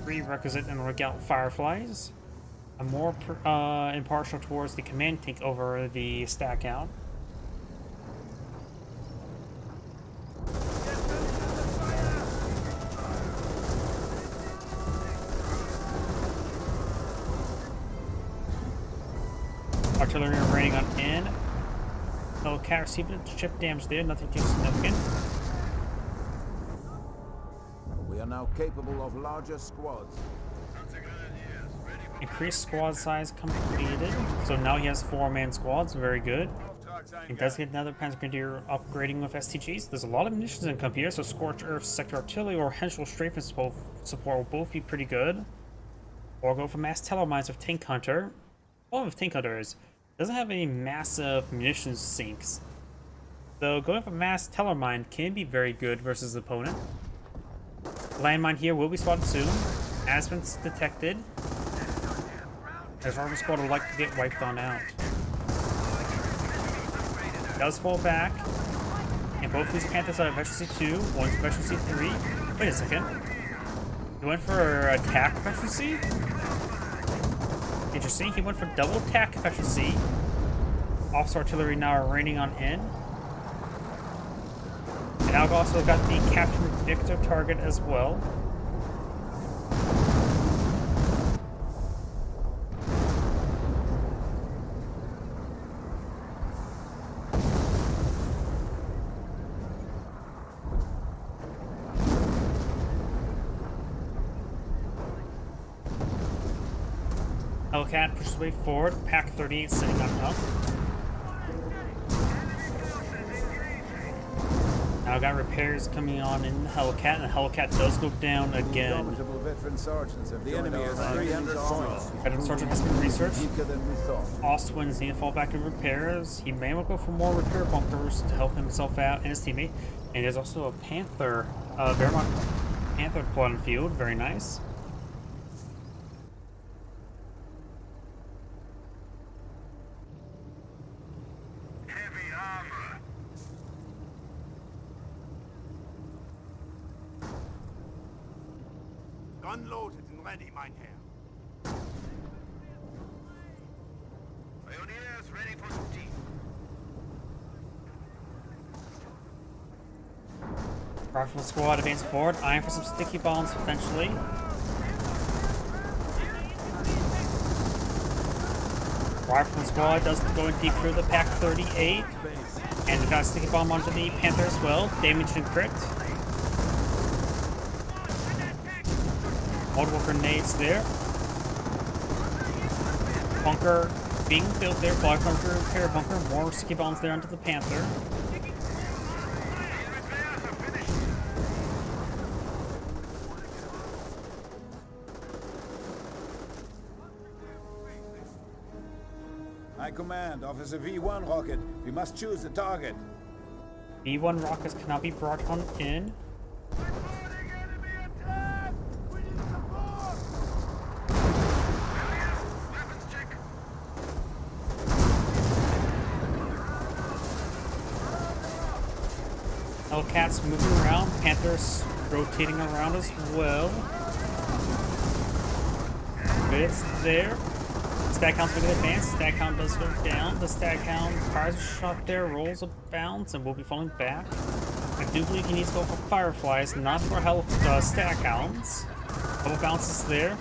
prerequisite in Regalit Fireflies. I'm more impartial towards the command tank over the stag count. Artillery raining on in. Hellcat receiving ship damage there, nothing too significant. We are now capable of larger squads. Increased squad size completed. So now he has 4-man squads, very good. He does get another Panzer Grenadier upgrading with STGs. There's a lot of munitions in camp here, so Scorched Earth, Sector Artillery, or Henschel Strafen support will both be pretty good. Or go for Mass Tellermines with Tank Hunter. Well, with Tank Hunter is doesn't have any massive munitions sinks. So going for Mass Tellermine can be very good versus the opponent. Landmine here will be spotted soon. Has been detected. As Armor Squad would like to get wiped on out. Does fall back. And both these Panthers are efficiency 2, one's efficiency 3. Wait a second. He went for attack efficiency? Interesting. He went for double attack efficiency. Officer Artillery now are raining on in. And I've also got the Captain Victor target as well. Hellcat pushes way forward. Pack 38 sitting on up. Now got repairs coming on in Hellcat, and the Hellcat does go down again. Indomitable veteran sergeants have The enemy is 300 strong. Veteran Sergeant has been researched. weaker than we thought. Ostwin is needing to fall back to repairs. He may want to go for more repair bunkers to help himself out and his teammate. And there's also a Panther, Wehrmacht Panther plot on field. Very nice. Heavy armor. Gun loaded and ready, mein Herr. Pioneers ready for duty. Rifle squad advancing forward, eyeing for some sticky bombs potentially. Rifle squad does go in deep through the Pack 38. And they've got a sticky bomb onto the Panther as well. Damage and crit. Multiple grenades there. Bunker being built there. Black bunker, repair bunker. More sticky bombs there onto the Panther. High command, Officer V1 rocket. We must choose the target. B1 rockets cannot be brought on in. Reporting enemy attack! We need support! Weapons check. Hellcats moving around. Panthers rotating around as well. It's there. Stag count's making advance. Stag count does go down. The stag count fires a shot there, rolls a bounce, and will be falling back. I do believe he needs to go for Fireflies, not for stag counts. Couple bounces there.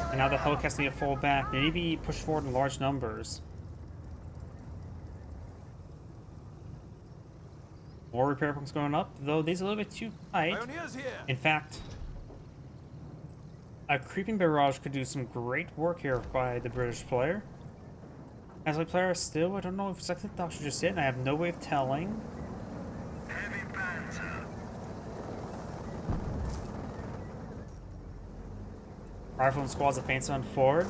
And now the Hellcats need to fall back. They need to be pushed forward in large numbers. More repair pumps going up, though these are a little bit too tight. Pioneers here! In fact, a creeping barrage could do some great work here by the British player. As a player, still, I don't know if it's like the doctor just yet, and I have no way of telling. Heavy banter. Rifle and squads advance on forward.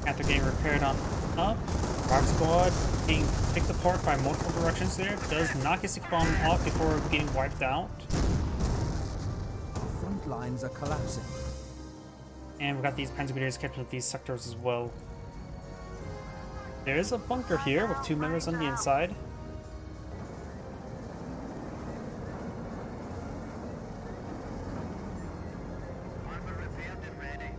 After getting repaired on up, Rifle squad being picked apart by multiple directions there. Does not get stick bomb off before getting wiped out. Front lines are collapsing. And we've got these Panzer Grenadiers capturing these sectors as well. There is a bunker here with 2 members on the inside. Armor repaired and ready.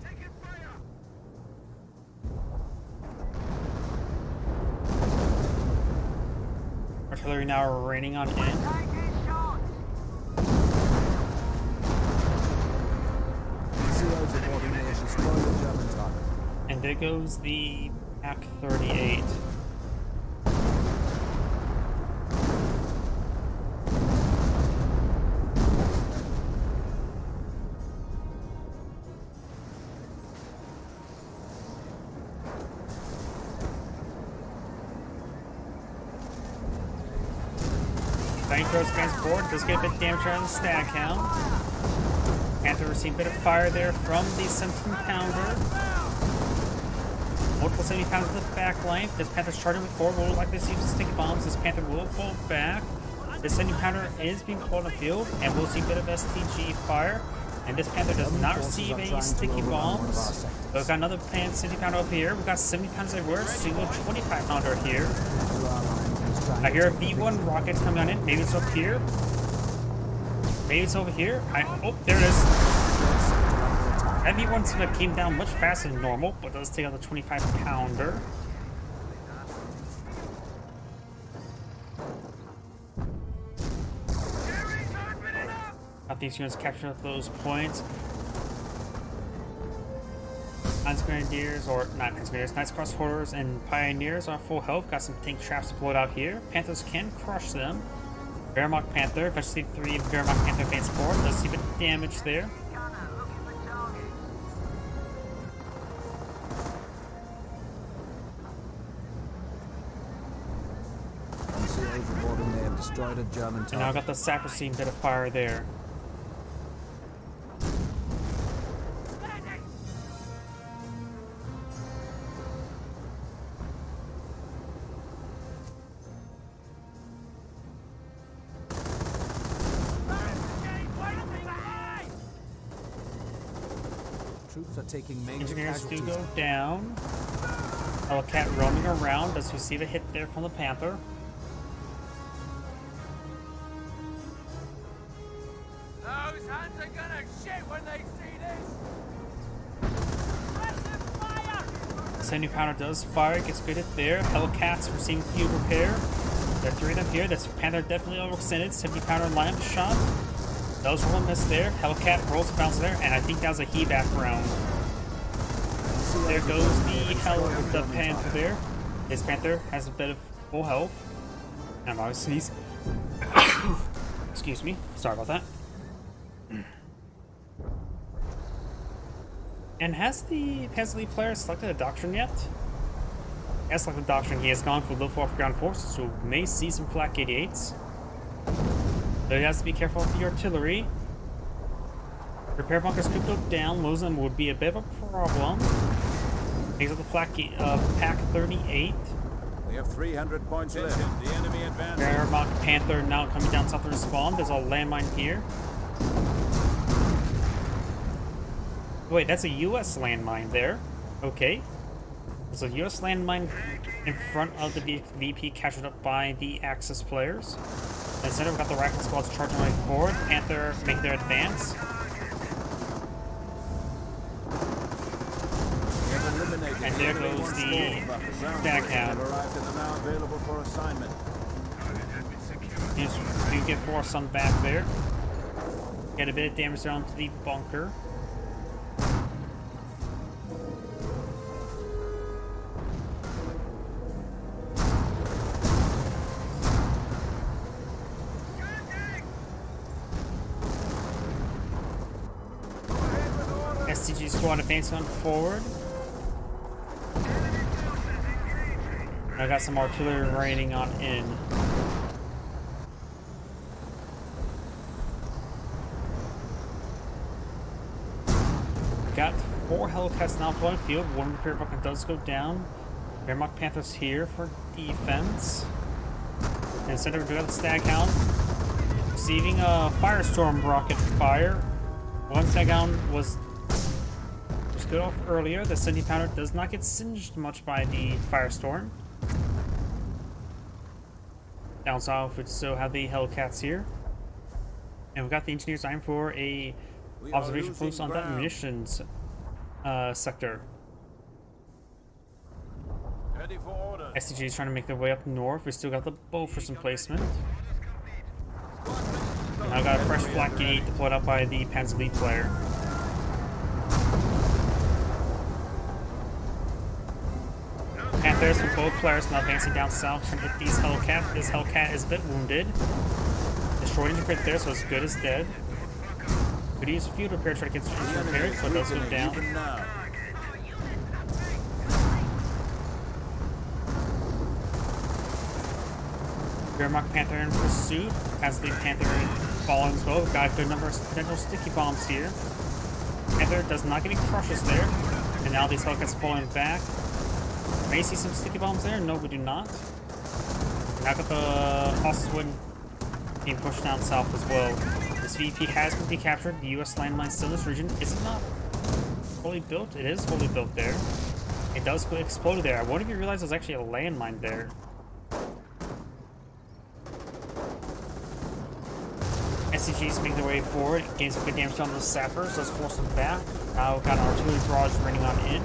Taking fire! Artillery now raining on in. COs reporting they have destroyed the German target. And there goes the PaK-38. Flamethrower spans forward, does get a bit of damage on the stat count. Panther received a bit of fire there from the 17-pounder. Multiple 70 pounds in the back line. This Panther's charging with 4, will likely receive sticky bombs. This Panther will fall back. This 70 pounder is being pulled on the field and will see a bit of STG fire. And this Panther does not receive any sticky bombs. But we've got another 70 pounder up here. We've got 70 pounds everywhere. Single 25 pounder here. I hear a V1 rocket coming on in. Maybe it's up here. Maybe it's over here. Oh, there it is. That V1 came down much faster than normal, but does take out the 25 pounder. Got these units capturing up those points. Knights Grenadiers, or not Knights Grenadiers, Knights Cross Hoarders and Pioneers are full health. Got some tank traps deployed out here. Panthers can crush them. Wehrmacht Panther, eventually 3 Wehrmacht Panther advance forward. Does see a bit of damage there. COs reporting they have destroyed a German And now I target. got the Sacristine bit of fire there. Troops are taking major Engineers do casualties. go down. Hellcat roaming around. Does receive a hit there from the Panther. Those hands are gonna shit when they see this! The 70 pounder does fire, gets good hit there. Hellcats receiving field repair. There are 3 of them here. That's Panther definitely overextended. 70 pounder line up shot. Does roll a miss there. Hellcat rolls a bounce there, and I think that was a heat-back round. There goes the Panther there. This Panther has a bit of full health. I'm obviously sneeze. Excuse me. Sorry about that. And has the Paisley player selected a doctrine yet? He has selected a doctrine. He has gone for low for ground forces, so we may see some flak 88s. So he has to be careful with the artillery. Repair bunkers could go down. Losing them would be a bit of a problem. Takes out the flak PaK-38. We have 300 points left. The enemy advances. Wehrmacht Panther now coming down south of the spawn. There's a landmine here. Wait, that's a US landmine there. Okay. There's a US landmine in front of the VP captured up by the Axis players. Instead, we've got the rifle squads charging right forward. Panther make their advance. And there goes the Staghound. Arrived and are now available for assignment. You get force on back there. Get a bit of damage down to the bunker. STG squad advancing on forward. I got some artillery raining on in. Got 4 Hellcats now playing field. One repair bucket does go down. Wehrmacht Panthers here for defense. And center we got the Staghound receiving a Firestorm rocket fire. One Staghound was good off earlier. The 70 pounder does not get singed much by the Firestorm. Down south we still have the Hellcats here. And we got the engineers aimed for a observation post on that munitions sector. Ready for orders. STG is trying to make their way up north. We still got the Bofors placement. And I got a fresh Flak 8 deployed up by the Panzer Lead player. Panthers from both players now advancing down south trying to hit these Hellcat. This Hellcat is a bit wounded. Destroyed into crit there, so it's good as dead. Could use field repair to try to get some repairs, but does go down. Even now. Wehrmacht Panther in pursuit. Panzer Lead Panther following as well. We've got a good number of potential sticky bombs here. Panther does not get any crushes there. And now these Hellcats falling back. May see some sticky bombs there. No, we do not. Now got the Ostwind being pushed down south as well. This VP has been decaptured. The US landmine still in this region. Is it not fully built? It is fully built there. It does explode there. I wonder if you realize there's actually a landmine there. SCG's making their way forward. Gains some good damage on those sappers. Let's force them back. Now we've got an artillery barrage raining on in.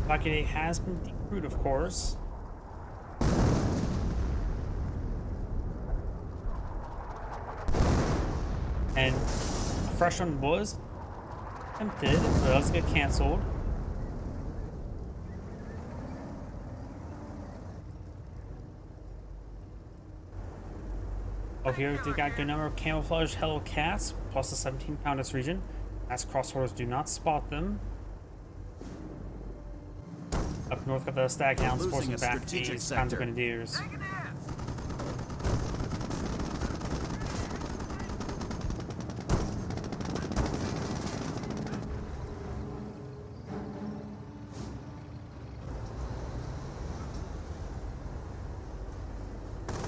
Flak 8 has been decrewed, of course. And a fresh one was attempted, but it does get cancelled. Over here, we've got a good number of camouflage Hellcats, plus the 17 pound this region. As crossholders do not spot them. Up north, got the Staghounds forcing back these Panzer Grenadiers.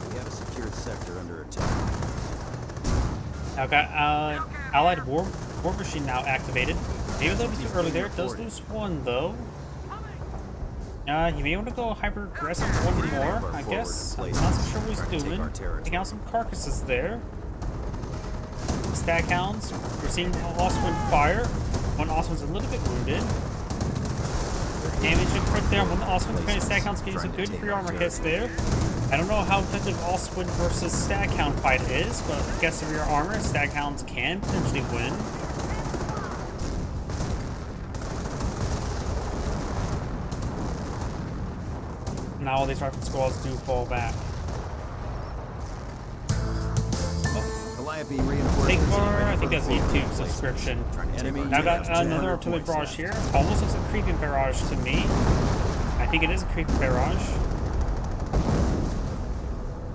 We have a secured sector under attack. Now I've got Allied War Machine now activated. Maybe a little bit too early there. It does lose one though. You may want to go hyper aggressive one more, I guess. I'm not so sure what he's doing. Taking out some carcasses there. Staghounds. We're seeing Ostwind fire. One Ostwind's a little bit wounded. Damage and crit there. One Ostwind's getting Staghounds getting some good free armor hits there. I don't know how effective Ostwind versus Staghound fight is, but I guess the rear armor, Staghounds can potentially win. Now all these rifle squads do fall back. Calliope reinforcements. Big bar, I think that's a YouTube subscription. Now I've got another artillery barrage here. Almost looks like a creeping barrage to me. I think it is a creeping barrage.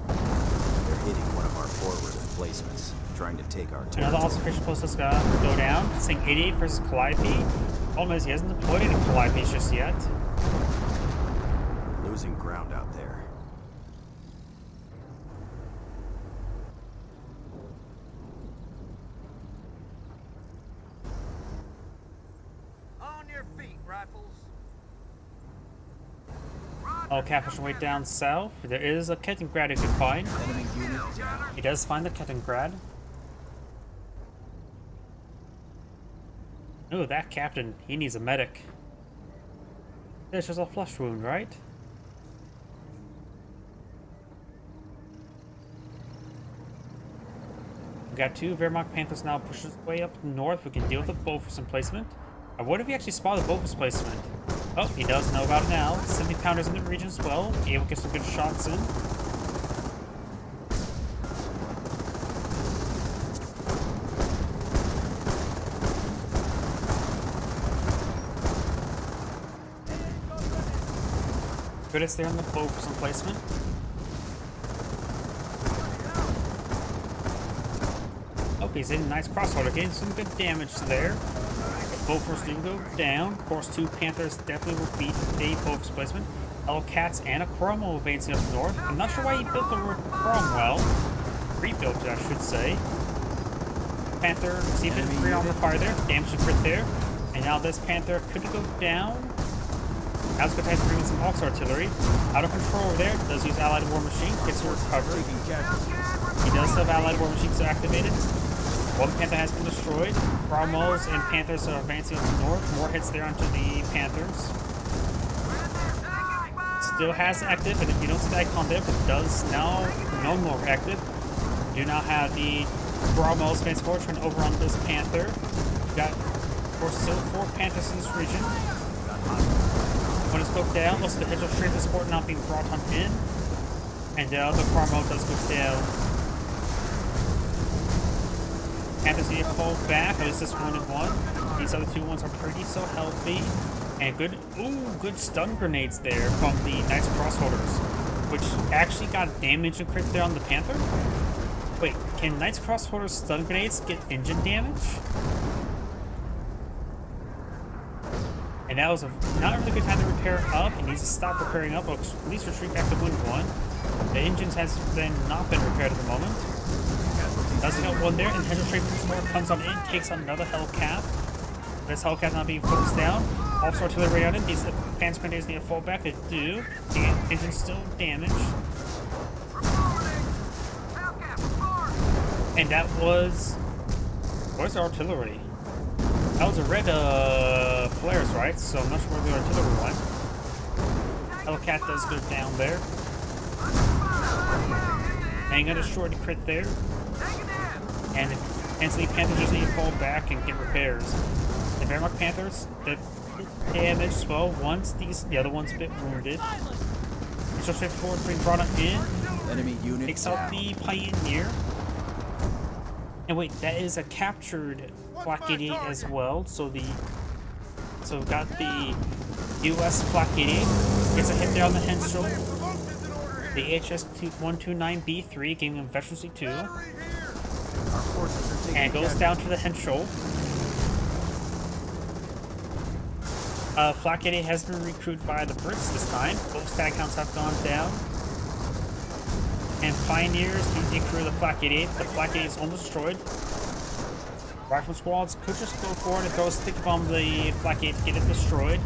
They're hitting one of our forward emplacements, trying to take our Another territory. observation post that's gonna go down. Saying 88 versus Calliope. Problem is he hasn't deployed any Calliopes just yet. Losing ground out there. On your feet, rifles. All pushing way down south. There is a Kettengrad he could find. Enemy unit down. He does find the Kettengrad. Ooh, that captain, he needs a medic. This is a flesh wound, right? We got 2 Wehrmacht Panthers now pushing his way up north. We can deal with the Bofors emplacement. I wonder if he actually spotted the Bofors placement. Oh, he does know about it now. 70 pounders in the region as well. Able to get some good shots in. Good hits there on the Bofors emplacement. Okay, he's in a nice crossholder, getting some good damage there. Bofors do go down. Of course, 2 Panthers definitely will beat a Bofors placement. Hellcats and a Cromwell advancing up north. I'm not sure why he built the Cromwell. Rebuilt it, I should say. Panther receiving 3 armor fire there. Damage to crit there. And now this Panther could go down. Now it's going to have to bring in some Hawks artillery. Out of control over there. Does use Allied War Machine. Gets to recover. He does have Allied War Machines activated. 1 Panther has been destroyed. Cromwells and Panthers are advancing up north. More hits there onto the Panthers. Still has active, and if you don't see the icon there, but does now no more active. Do now have the Cromwells advancing forward, turn over on this Panther. Got, of course, still 4 Panthers in this region. When it's go down, looks like the Hedgehog Strafe support not being brought on in. And the other Cromwell does go down. Panthers need to fall back, at least this 1 and 1. These other 2 ones are pretty so healthy. And good, good stun grenades there from the Knights Crossholders, which actually got damage and crit there on the Panther. Wait, can Knights Crossholders stun grenades get engine damage? And that was not a really good time to repair up. He needs to stop repairing up, or at least retreat back to Wind 1. The engines has not been repaired at the moment. Does get 1 there, and Hedgehog Strafe from more comes on in, takes on another Hellcat. This Hellcat not being focused down. Officer artillery on it. These Panzer grenades need to fall back. They do. The engine's still damaged. And that was... Where's the artillery? That was a red flares, right? So I'm not sure where the artillery went. Hellcat does go down there. And got destroyed the crit there. And the Panthers just need to fall back and get repairs. The Wehrmacht Panthers, the damage as well. The other one's a bit wounded. It's just forward being brought up in. Enemy unit Takes out the Pioneer. And wait, that is a captured Flak 88 as well. So got the US Flak 88. Gets a hit there on the Henschel. The HS-129B3 giving him Veterancy 2. And goes down to the Henschel. Flak 88 has been recruited by the Brits this time. Both stat counts have gone down. And Pioneers do decrew the Flak 88. The Flak 88 is almost destroyed. Rifle squads could just go forward and throw a stick bomb the Flak 88 to get it destroyed.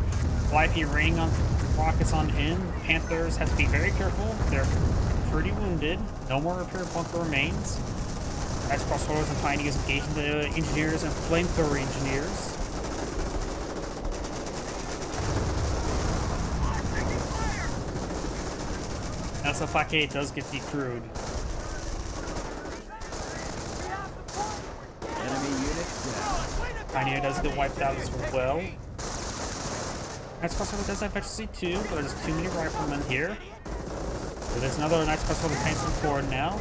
YP ring on rockets on in. Panthers have to be very careful. They're pretty wounded. No more repair bunker remains. As Crossholders and Pioneers engaging the engineers and flamethrower engineers. That's the Flak 88 does get decrewed. Enemy unit down. Pioneer does get wiped out as well. Knights Crossholder does have Veterancy 2, but there's too many riflemen here. So there's another Knights Crossholder advancing forward now.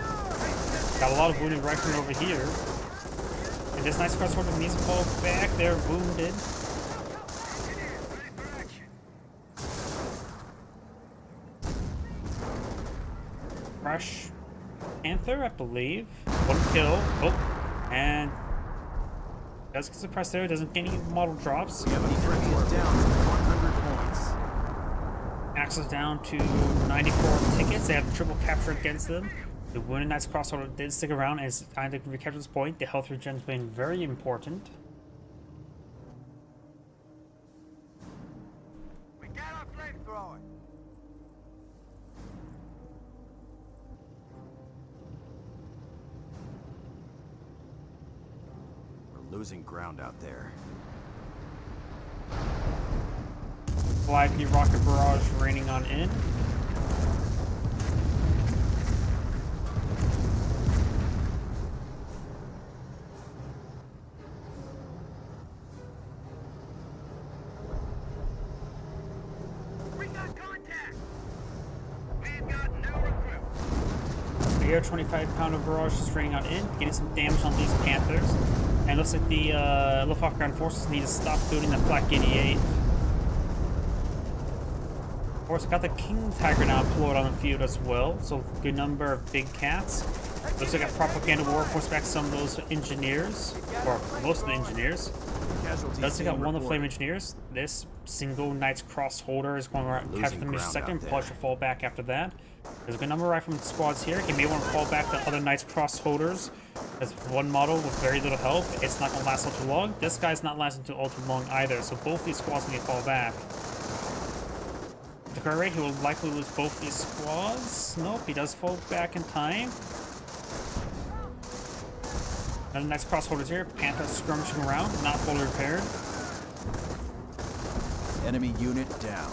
Got a lot of wounded riflemen over here. And this Knights Crossholder needs to fall back. They're wounded. Rush Panther, I believe. 1 kill. Oh, and does get suppressed there. Doesn't get any model drops. We have an enemy is down to 100 points. Access down to 94 tickets. They have the triple capture against them. The wounded Knights Crossholder did stick around and is trying to recapture this point. The health regen has been very important. We got our flamethrower. We're losing ground out there. Lively rocket barrage raining on in. We got contact! We've got new recruits. The Air 25-pounder barrage is raining on in, getting some damage on these Panthers. And it looks like the Luftwaffe ground forces need to stop building the Flak 88. Of course, got the King Tiger now deployed on the field as well, so good number of big cats. Looks like a propaganda war force back some of those engineers, or most of the engineers. Does take out one of the flame engineers. This single Knight's Cross holder is going to capture the mission second, probably should fall back after that. There's a good number of rifleman squads here. He may want to fall back to other Knight's Cross holders. That's one model with very little health. It's not going to last all too long. This guy's not lasting too all too long either, so both these squads need to fall back. At the current rate, he will likely lose both these squads. Nope, he does fall back in time. Another Knight's Cross holders here. Panther skirmishing around, not fully repaired. Enemy unit down.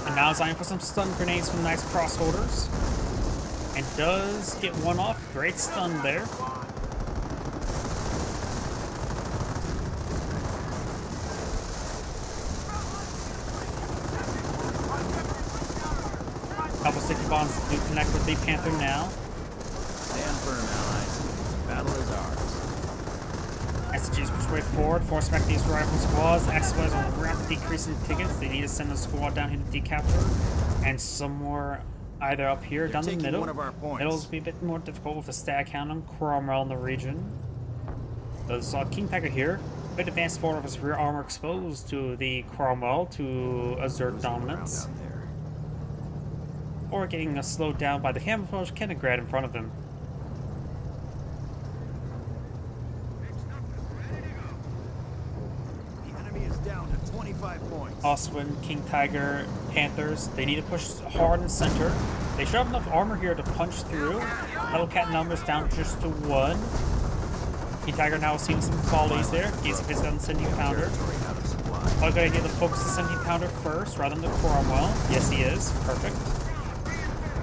And now it's eyeing for some stun grenades from Knight's Cross holders. And does get one off. Great stun there. Couple sticky bombs do connect with the Panther now. Stand firm, allies. Battle is ours. SCGs push way forward, force back these rifle squads. The X-Fighters are rapidly decreasing tickets. They need to send a squad down here to decapture. And somewhere either up here, down the middle. One of our points. It'll be a bit more difficult with the Staghound and Cromwell in the region. There's King Tiger here. Bit advanced forward of his rear armor exposed to the Cromwell to assert dominance. Ground out there. Or getting slowed down by the camouflage Kennegrad in front of him. The enemy is down to 25 points. Oswin, King Tiger, Panthers, they need to push hard and center. They should have enough armor here to punch through. Hellcat numbers down just to 1. King Tiger now seeing some qualities there. Gates of his gun 17 pounder. Territory out of supply. Probably good idea to focus the 17 pounder first rather than the Cromwell. Yes, he is. Perfect.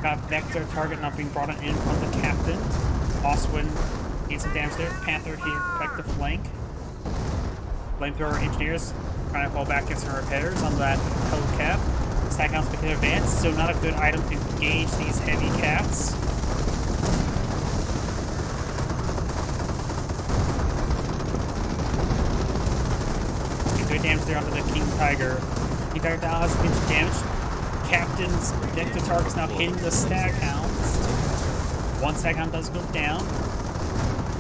Got Vector target not being brought in from the captain. Oswin needs some damage there. Panther here, protect the flank. Flamethrower engineers trying to fall back against some repairs on that Hellcat. Staghound's making advance, so not a good item to engage these heavy cats. Get good damage there onto the King Tiger. King Tiger now has a bunch of damage. Captain's Vector target's now hitting the Staghounds. One Staghound does go down.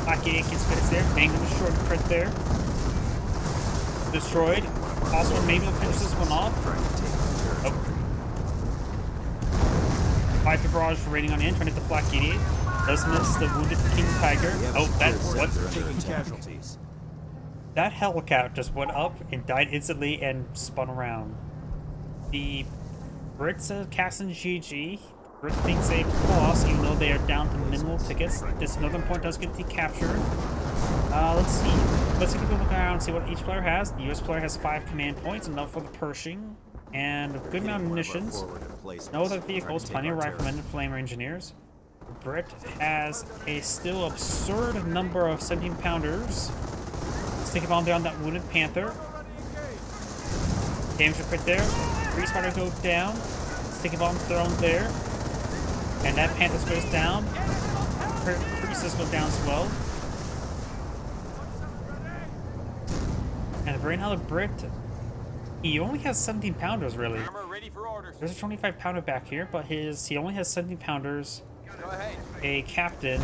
Black 88 gets bits there. Bang him a short crit there. Destroyed. Also, maybe we'll finish this one off. Oh. Viper barrage raiding on in, trying to hit the Flak 88. Does miss the wounded King Tiger. Oh, that's what? Taking casualties. That Hellcat just went up and died instantly and spun around. The Brits casting GG. Brits thinks they've lost, even though they are down to minimal tickets. This northern point does get decaptured. Let's see. Let's keep a look around and see what each player has. The US player has 5 command points, enough for the Pershing, and a good amount of munitions. No other vehicles, plenty of riflemen and flamer engineers. Brit has a still absurd number of 17 pounders. Sticky bomb there on that wounded Panther. Damage crit there. 3 Spider go down. Sticky bomb thrown there. And that Panther goes down. Priestess go down as well. And right now the Brit, he only has 17 pounders really. Ready for orders. There's a 25 pounder back here, but he only has 17 pounders. Go ahead. A captain,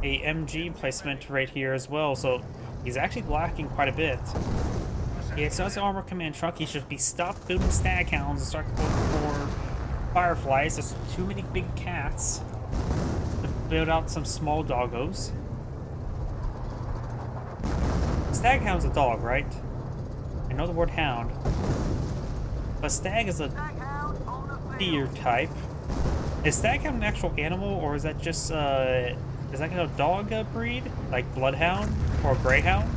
a MG placement right here as well, so he's actually lacking quite a bit. He has an armor command truck. He should be stopped building Staghounds and start going for Fireflies. There's too many big cats to build out some small doggos. Staghound's a dog, right? I know the word hound. But stag is a deer type. Is Staghound an actual animal, or is that just, is that a dog breed? Like Bloodhound or Greyhound?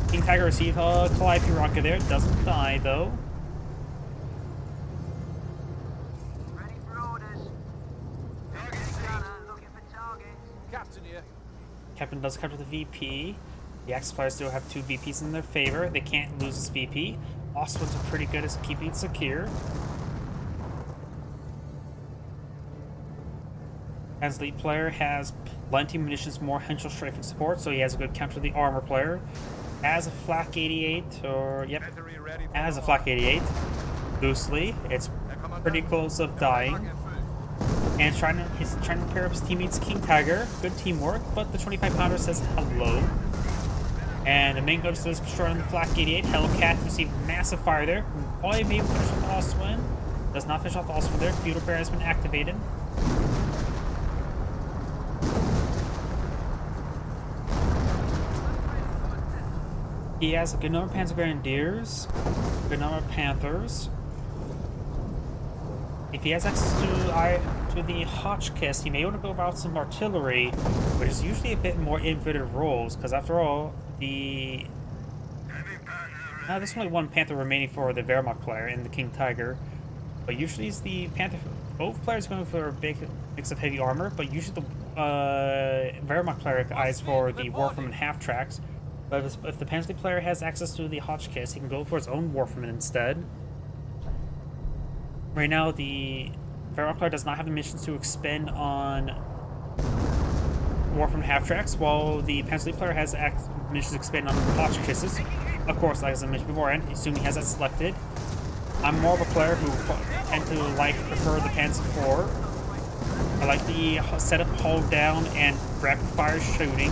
King Tiger receive a Calliope rocket there. Doesn't die, though. Ready for orders. Target gunner looking for targets. Captain here. Captain does capture the VP. The Axis players still have 2 VPs in their favor. They can't lose this VP. Oswald's pretty good at keeping it secure. As lead player has plenty of munitions, more Henschel strafing support, so he has a good counter to the armor player. As a Flak 88, or yep, as a Flak 88, loosely, it's pretty close of dying. And he's trying to pair up his teammates King Tiger. Good teamwork, but the 25-pounder says hello. And the main goes to destroy on the Flak 88. Hellcat received massive fire there. Probably maybe finish off the Oswin. Does not finish off the Oswin there. Feudal Bear has been activated. He has a good number of Panzer Grenadiers, good number of Panthers. If he has access to the Hotchkiss, he may want to go about some artillery, which is usually a bit more innovative roles, because after all, there's only one Panther remaining for the Wehrmacht player in the King Tiger, but usually it's the Panther. Both players going for a big mix of heavy armor, but usually the Wehrmacht player eyes for the Warframen half-tracks. But if the Panzer player has access to the Hotchkiss, he can go for his own Warframen instead. Right now, the Wehrmacht player does not have the missions to expend on Warframen half-tracks, while the Panzer player has missions to expend on Hotchkisses. Of course, like as I mentioned beforehand, assuming he has that selected. I'm more of a player who tend to prefer the Panzer IV. I like the setup, hold down, and rapid fire shooting.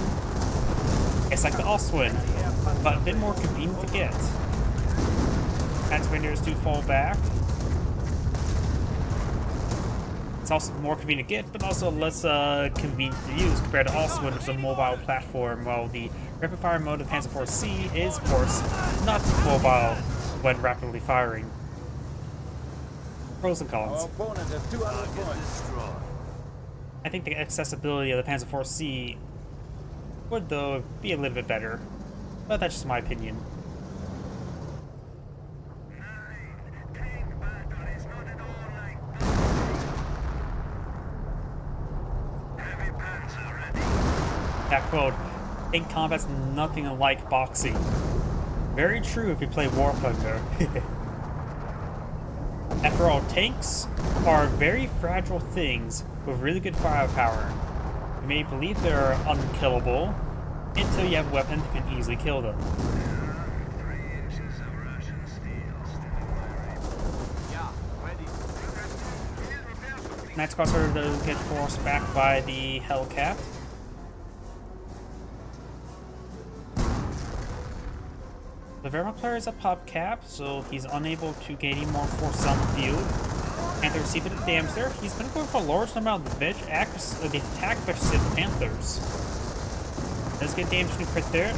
It's like the Oswin, but a bit more convenient to get. Panzer Grenadiers do fall back. It's also more convenient to get, but also less convenient to use compared to Oswin, which is a mobile platform, while the rapid fire mode of Panzer IV-C is, of course, not mobile when rapidly firing. Pros and cons. Our opponent has 200 points. I think the accessibility of the Panzer IV-C would, though, be a little bit better. But that's just my opinion. That quote, "Tank combat's nothing like boxing." Very true if you play War Thunder. After all, tanks are very fragile things with really good firepower. You may believe they're unkillable until you have a weapon that can easily kill them. Next Crosshair does get forced back by the Hellcat. The Wehrmacht player is a pop cap, so he's unable to gain any more force on the field. Panther received a bit of damage there. He's been going for a large amount of the attack versus the Panthers. Does get damage to crit there.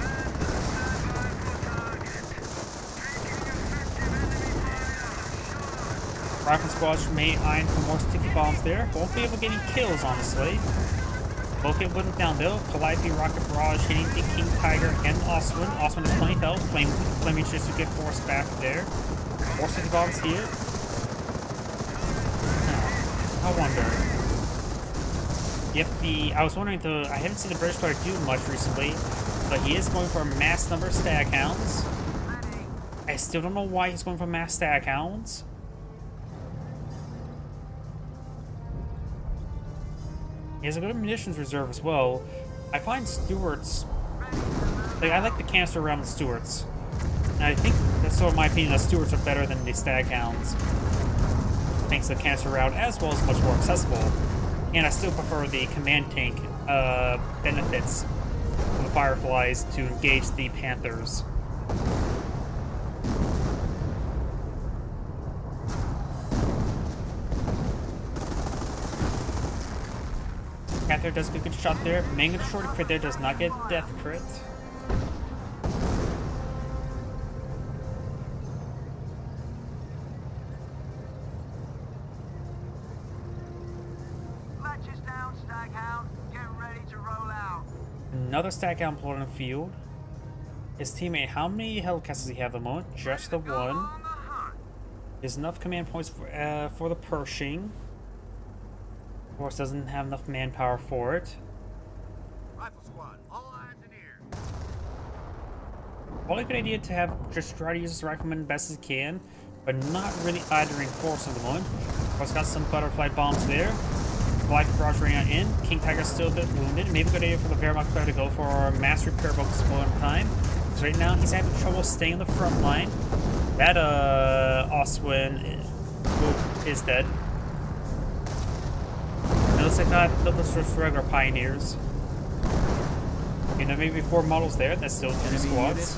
Rifle squads may iron for more sticky bombs there. Won't be able to get any kills, honestly. Both get wooden down though. Calliope rocket barrage hitting the King Tiger and Oswin. Oswin has 20 health. Flaming just to get forced back there. More sticky bombs here. I wonder. Yep, I was wondering I haven't seen the British player do much recently, but he is going for a mass number of Staghounds. I still don't know why he's going for mass Staghounds. He has a good munitions reserve as well. I find Stuarts, I like the canister around the Stuarts. And I think that's sort of my opinion, the Stuarts are better than the Staghounds. Thanks to the canister round, as well as much more accessible. And I still prefer the command tank benefits of the Fireflies to engage the Panthers. Panther does get a good shot there. Mango the short crit there does not get death crit. Another Staghound pulled in the field. His teammate, how many Hellcats does he have at the moment? Just the one. There's enough command points for the Pershing. Of course, doesn't have enough manpower for it. Rifle squad, all eyes and ears. Probably a good idea to have just try to use this rifleman best as he can, but not really either reinforced at the moment. Of course, got some butterfly bombs there. Black Barrage running in. King Tiger's still a bit wounded. Maybe a good idea for the Wehrmacht player to go for a mass repair box one time. Because right now he's having trouble staying in the front line. That Oswin is dead. It looks like those just regular pioneers. You know, maybe 4 models there. That's still 2 squads.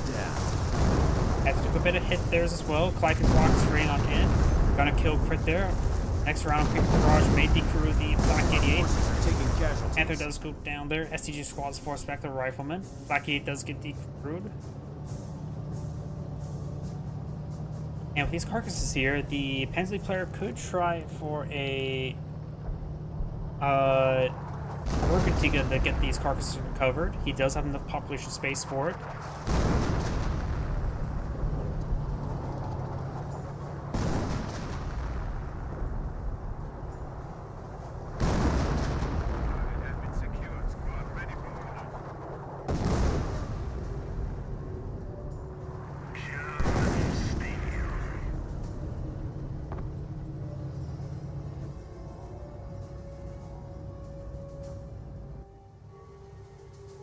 Have took a bit of hit there as well. Calliope Rockets rain on in. Gonna kill crit there. Next round, Creeper Barrage may decrew the Flak 88. Panther does go down there. STG squads force back the Rifleman. Flak 88 does get decrewed. And with these carcasses here, the Pensley player could try for a Organtiga to get these carcasses recovered. He does have enough population space for it.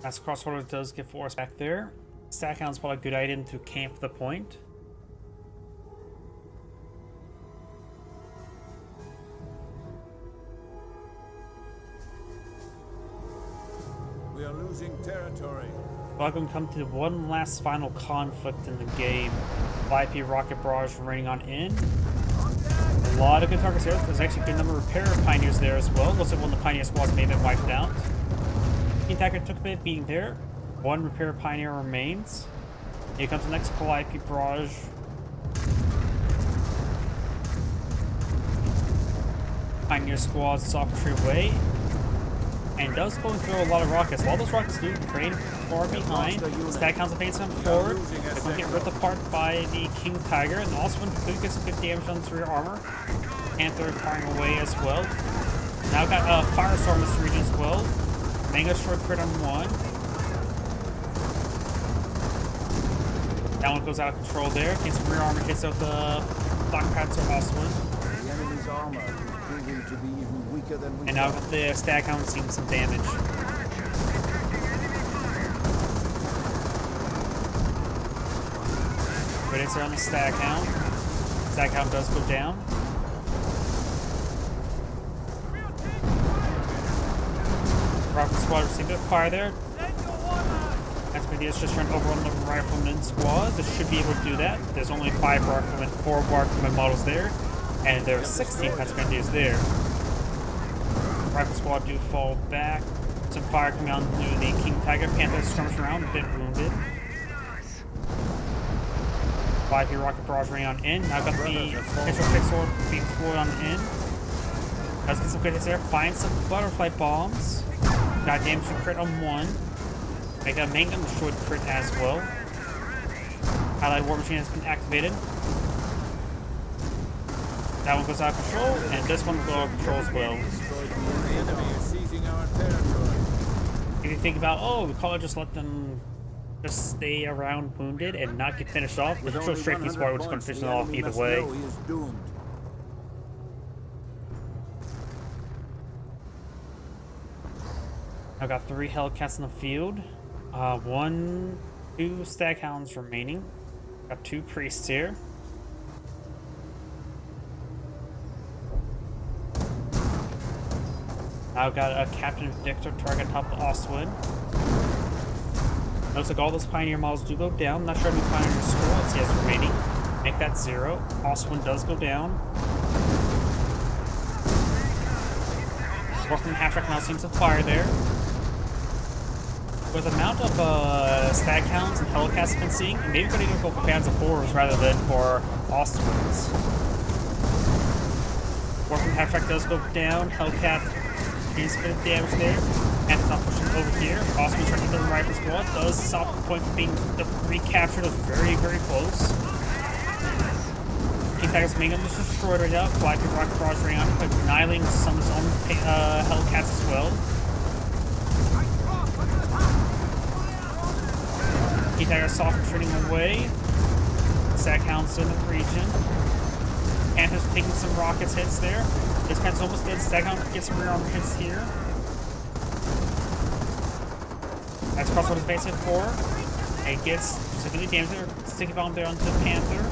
As Crossroads does get forced back there, Staghound's probably a good item to camp the point. We are losing territory. We're going to come to one last final conflict in the game. VIP Rocket Barrage raining on in. A lot of good targets here. There's actually a good number of repair pioneers there as well. Looks like one of the pioneer squads may have been wiped out. King Tiger took a bit of beating there. 1 repair pioneer remains. Here comes the next Calliope Barrage. Pioneer squads software away. And does go through a lot of rockets. While those rockets do train far behind, Staghound's advancing forward. They're going to get ripped apart by the King Tiger. And also could get some good damage on the rear armor. Panther firing away as well. Now got a Firestorm in this region as well. Mega Short crit on 1. That one goes out of control there. Getting some rear armor hits out the Black Panther Oswin. The enemy's armor is proving to be even weaker than we And now got the Staghound seeing some damage. Critics are on the Staghound. Staghound does go down. Rocket squad received a bit of fire there. That's going to be just trying to overrun the Rifleman squads. It should be able to do that. There's only 5 Riflemen, 4 Rifleman models there, and there are 16 Pennsylvanians there. Rifle squad do fall back. Some fire coming out into the King Tiger. Panther skirmishing around, a bit wounded. 5 here Rocket Barrage running on in. Now got the Potential Fix Sword being deployed on in. Let's get some good hits there. Find some Butterfly Bombs. Got damage to crit on 1. Make a Mangum destroyed crit as well. Highlight War Machine has been activated. That one goes out of control, and this one will go out of control as well. The enemy is seizing our territory. If you think about, oh, we probably just let them just stay around wounded and not get finished off, the Control Straight Piece War was going to finish it off either way. He is doomed. I've got 3 Hellcats in the field. 2 Staghounds remaining. Got 2 Priests here. I've got a Captain Victor target top of Oswin. Looks like all those Pioneer models do go down. Not sure how many Pioneer squads he has remaining. Make that 0. Oswin does go down. Working half-track now seems to fire there. With the amount of Staghounds and Hellcats I've been seeing, maybe we're going to go for Panzer IVs rather than for Oswins. Working half-track does go down. Hellcat gains a bit of damage there. And it's not pushing over here. Also, trying to get the rifle squad. Does stop the point from being recaptured. It was very, very close. King Tiger's main gun is destroyed right now. Flappy rocket barrage right now, annihilating some of his own Hellcats as well. King Tiger soft retreating away. Staghound's in the region. Panther's taking some rockets hits there. This Panther's almost dead. Staghound gets some rear armor hits here. That's crossroad advancing forward. It gets severely damaged there. Sticky bomb there onto the Panther.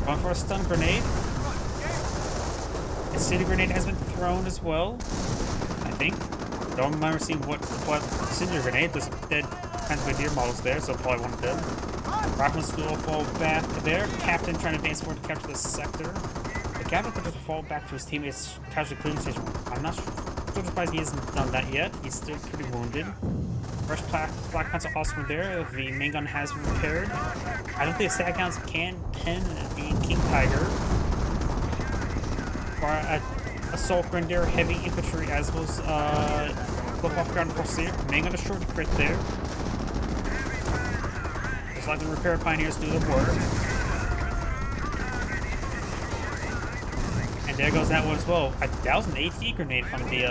Going for a stun grenade. A city grenade has been thrown as well. I think. Don't remember seeing what cinder grenade. There's dead Grenadier models there, so probably one of them. Rockman's will fall back there. Captain trying to advance forward to capture this sector. The captain could just fall back to his teammates' casualty clearing station. I'm not so surprised he hasn't done that yet. He's still pretty wounded. Fresh Black Panther also there. The main gun has been repaired. I don't think Staghounds can pen the King Tiger. Or Assault Grenadier heavy infantry as was look off ground force here. Main gun destroyed the crit there. Just like the repair pioneers do the work. And there goes that one as well. That was an AT grenade from the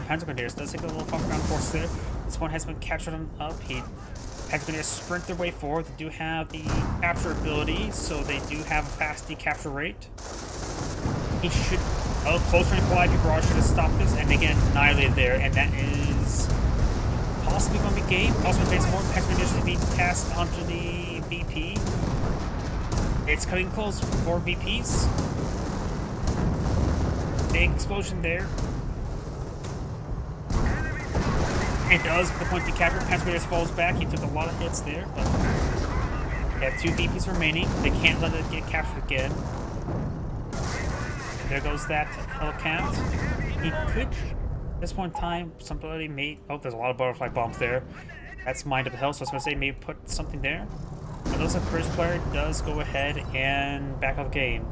Panzer Grenadiers. Does take a little off ground force there. This one has been captured on up. Panzer Grenadiers sprint their way forward. They do have the capture ability, so they do have a fast decapture rate. He should close range Calliope Barrage should have stopped this, and they get annihilated there, and that is possibly going to be game. Also, takes more Panzer Grenadiers to be cast onto the VP. It's cutting close for VPs. Big explosion there. It does get the point decapture. Panzer Grenadiers falls back. He took a lot of hits there, but they have 2 VPs remaining. They can't let it get captured again. There goes that Hellcat. He could, at this point in time, somebody may... Oh, there's a lot of butterfly bombs there. That's Mind of Hell, so I was going to say maybe put something there. It looks like the British player does go ahead and back out the game.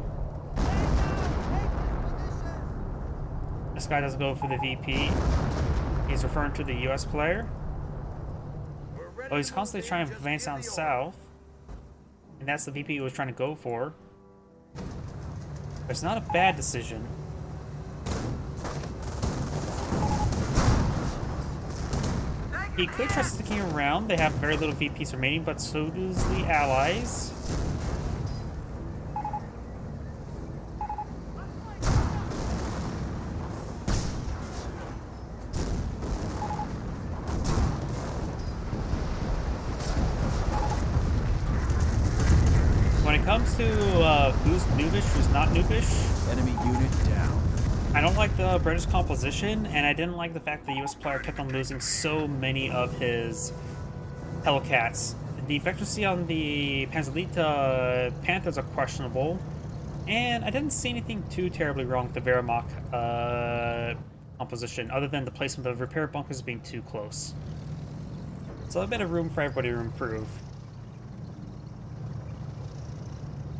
This guy doesn't go for the VP. He's referring to the US player. Oh, he's constantly trying to advance down south. And that's the VP he was trying to go for. It's not a bad decision. He could try sticking around. They have very little VPs remaining, but so does the Allies. When it comes to who's noobish, who's not noobish, Enemy unit down. I don't like the British composition, and I didn't like the fact the US player kept on losing so many of his Hellcats. The efficiency on the Panzerita Panthers are questionable, and I didn't see anything too terribly wrong with the Wehrmacht composition, other than the placement of repair bunkers being too close. So a bit of room for everybody to improve.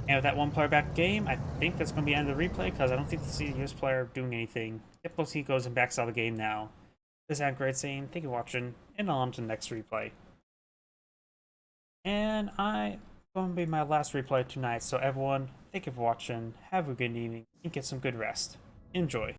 And with that one player back game, I think that's going to be the end of the replay, because I don't think to see the US player doing anything. If he goes and backs out of the game now. This is Great saying, thank you for watching, and on to the next replay. And I'm going to be my last replay tonight, so everyone, thank you for watching, have a good evening, and get some good rest. Enjoy.